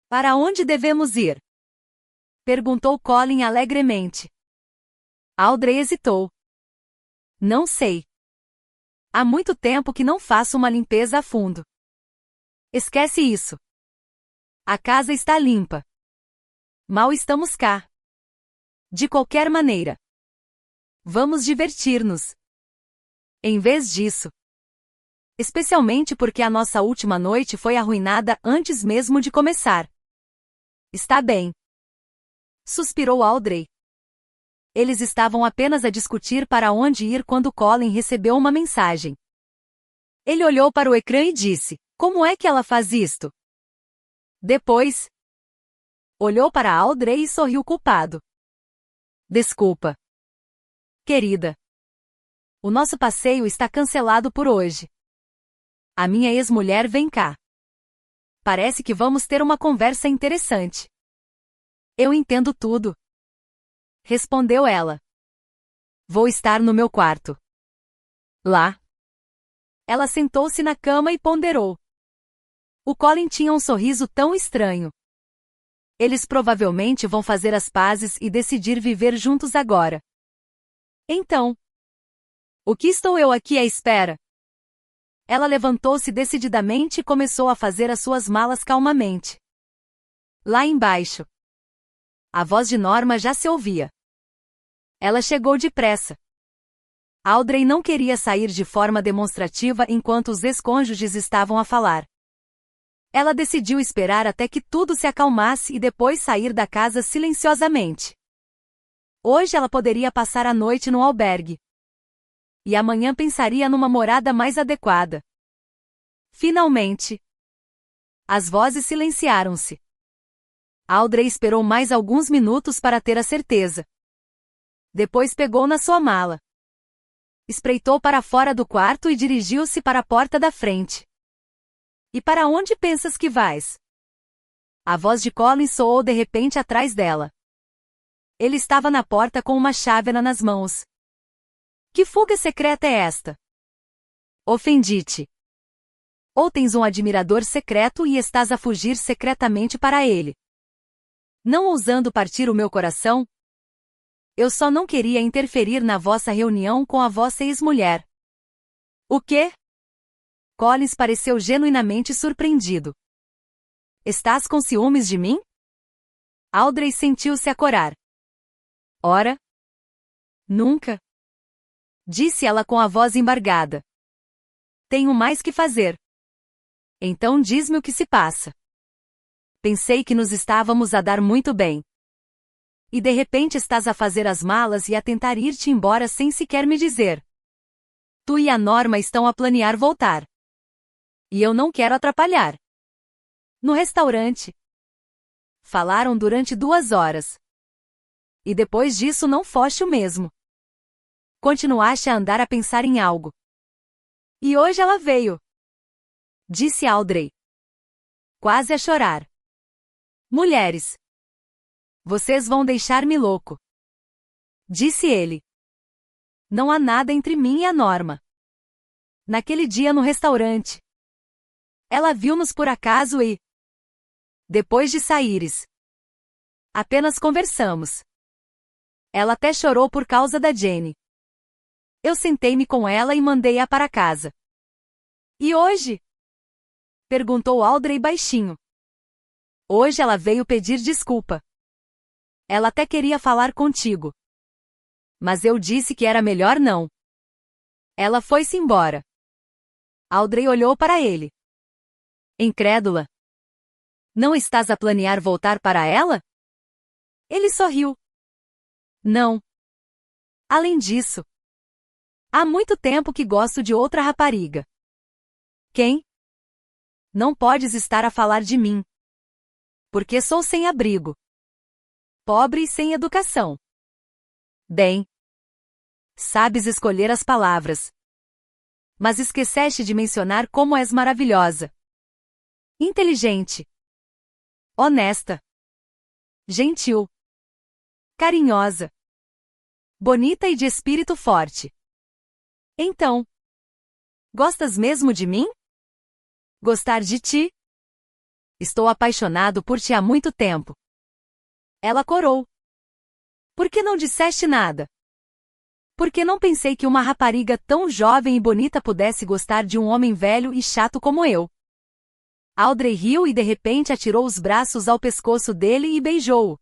para onde devemos ir? Perguntou Colin alegremente. Audrey hesitou. Não sei. Há muito tempo que não faço uma limpeza a fundo. Esquece isso. A casa está limpa. Mal estamos cá. De qualquer maneira. Vamos divertir-nos. Em vez disso. Especialmente porque a nossa última noite foi arruinada antes mesmo de começar. Está bem. Suspirou Audrey. Eles estavam apenas a discutir para onde ir quando Colin recebeu uma mensagem. Ele olhou para o ecrã e disse: como é que ela faz isto? Depois, olhou para Audrey e sorriu culpado. Desculpa. Querida. O nosso passeio está cancelado por hoje. A minha ex-mulher vem cá. Parece que vamos ter uma conversa interessante. Eu entendo tudo. Respondeu ela. Vou estar no meu quarto. Lá. Ela sentou-se na cama e ponderou. O Colin tinha um sorriso tão estranho. Eles provavelmente vão fazer as pazes e decidir viver juntos agora. Então, o que estou eu aqui à espera? Ela levantou-se decididamente e começou a fazer as suas malas calmamente. Lá embaixo, a voz de Norma já se ouvia. Ela chegou depressa. Audrey não queria sair de forma demonstrativa enquanto os ex-cônjuges estavam a falar. Ela decidiu esperar até que tudo se acalmasse e depois sair da casa silenciosamente. Hoje ela poderia passar a noite no albergue. E amanhã pensaria numa morada mais adequada. Finalmente, as vozes silenciaram-se. Audrey esperou mais alguns minutos para ter a certeza. Depois pegou na sua mala. Espreitou para fora do quarto e dirigiu-se para a porta da frente. E para onde pensas que vais? A voz de Colin soou de repente atrás dela. Ele estava na porta com uma chávena nas mãos. Que fuga secreta é esta? Ofendi-te. Ou tens um admirador secreto e estás a fugir secretamente para ele? Não ousando partir o meu coração? Eu só não queria interferir na vossa reunião com a vossa ex-mulher. O quê? Collins pareceu genuinamente surpreendido. Estás com ciúmes de mim? Audrey sentiu-se a corar. Ora? Nunca. Disse ela com a voz embargada. Tenho mais que fazer. Então diz-me o que se passa. Pensei que nos estávamos a dar muito bem. E de repente estás a fazer as malas e a tentar ir-te embora sem sequer me dizer. Tu e a Norma estão a planear voltar. E eu não quero atrapalhar. No restaurante. Falaram durante 2 horas. E depois disso não foste o mesmo. Continuaste a andar a pensar em algo. E hoje ela veio. Disse Audrey. Quase a chorar. Mulheres. Vocês vão deixar-me louco. Disse ele. Não há nada entre mim e a Norma. Naquele dia no restaurante. Ela viu-nos por acaso e... Depois de saíres. Apenas conversamos. Ela até chorou por causa da Jenny. Eu sentei-me com ela e mandei-a para casa. E hoje? Perguntou Audrey baixinho. Hoje ela veio pedir desculpa. Ela até queria falar contigo. Mas eu disse que era melhor não. Ela foi-se embora. Audrey olhou para ele. Incrédula. Não estás a planear voltar para ela? Ele sorriu. Não. Além disso, há muito tempo que gosto de outra rapariga. Quem? Não podes estar a falar de mim. Porque sou sem abrigo. Pobre e sem educação. Bem. Sabes escolher as palavras. Mas esqueceste de mencionar como és maravilhosa. Inteligente. Honesta. Gentil. Carinhosa. Bonita e de espírito forte. Então. Gostas mesmo de mim? Gostar de ti? Estou apaixonado por ti há muito tempo. Ela corou. Por que não disseste nada? Porque não pensei que uma rapariga tão jovem e bonita pudesse gostar de um homem velho e chato como eu. Audrey riu e de repente atirou os braços ao pescoço dele e beijou-o.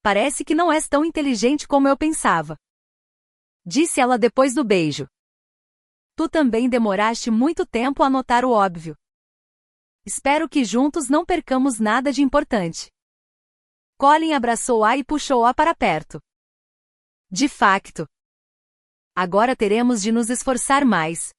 Parece que não és tão inteligente como eu pensava. Disse ela depois do beijo. Tu também demoraste muito tempo a notar o óbvio. Espero que juntos não percamos nada de importante. Colin abraçou-a e puxou-a para perto. De facto. Agora teremos de nos esforçar mais.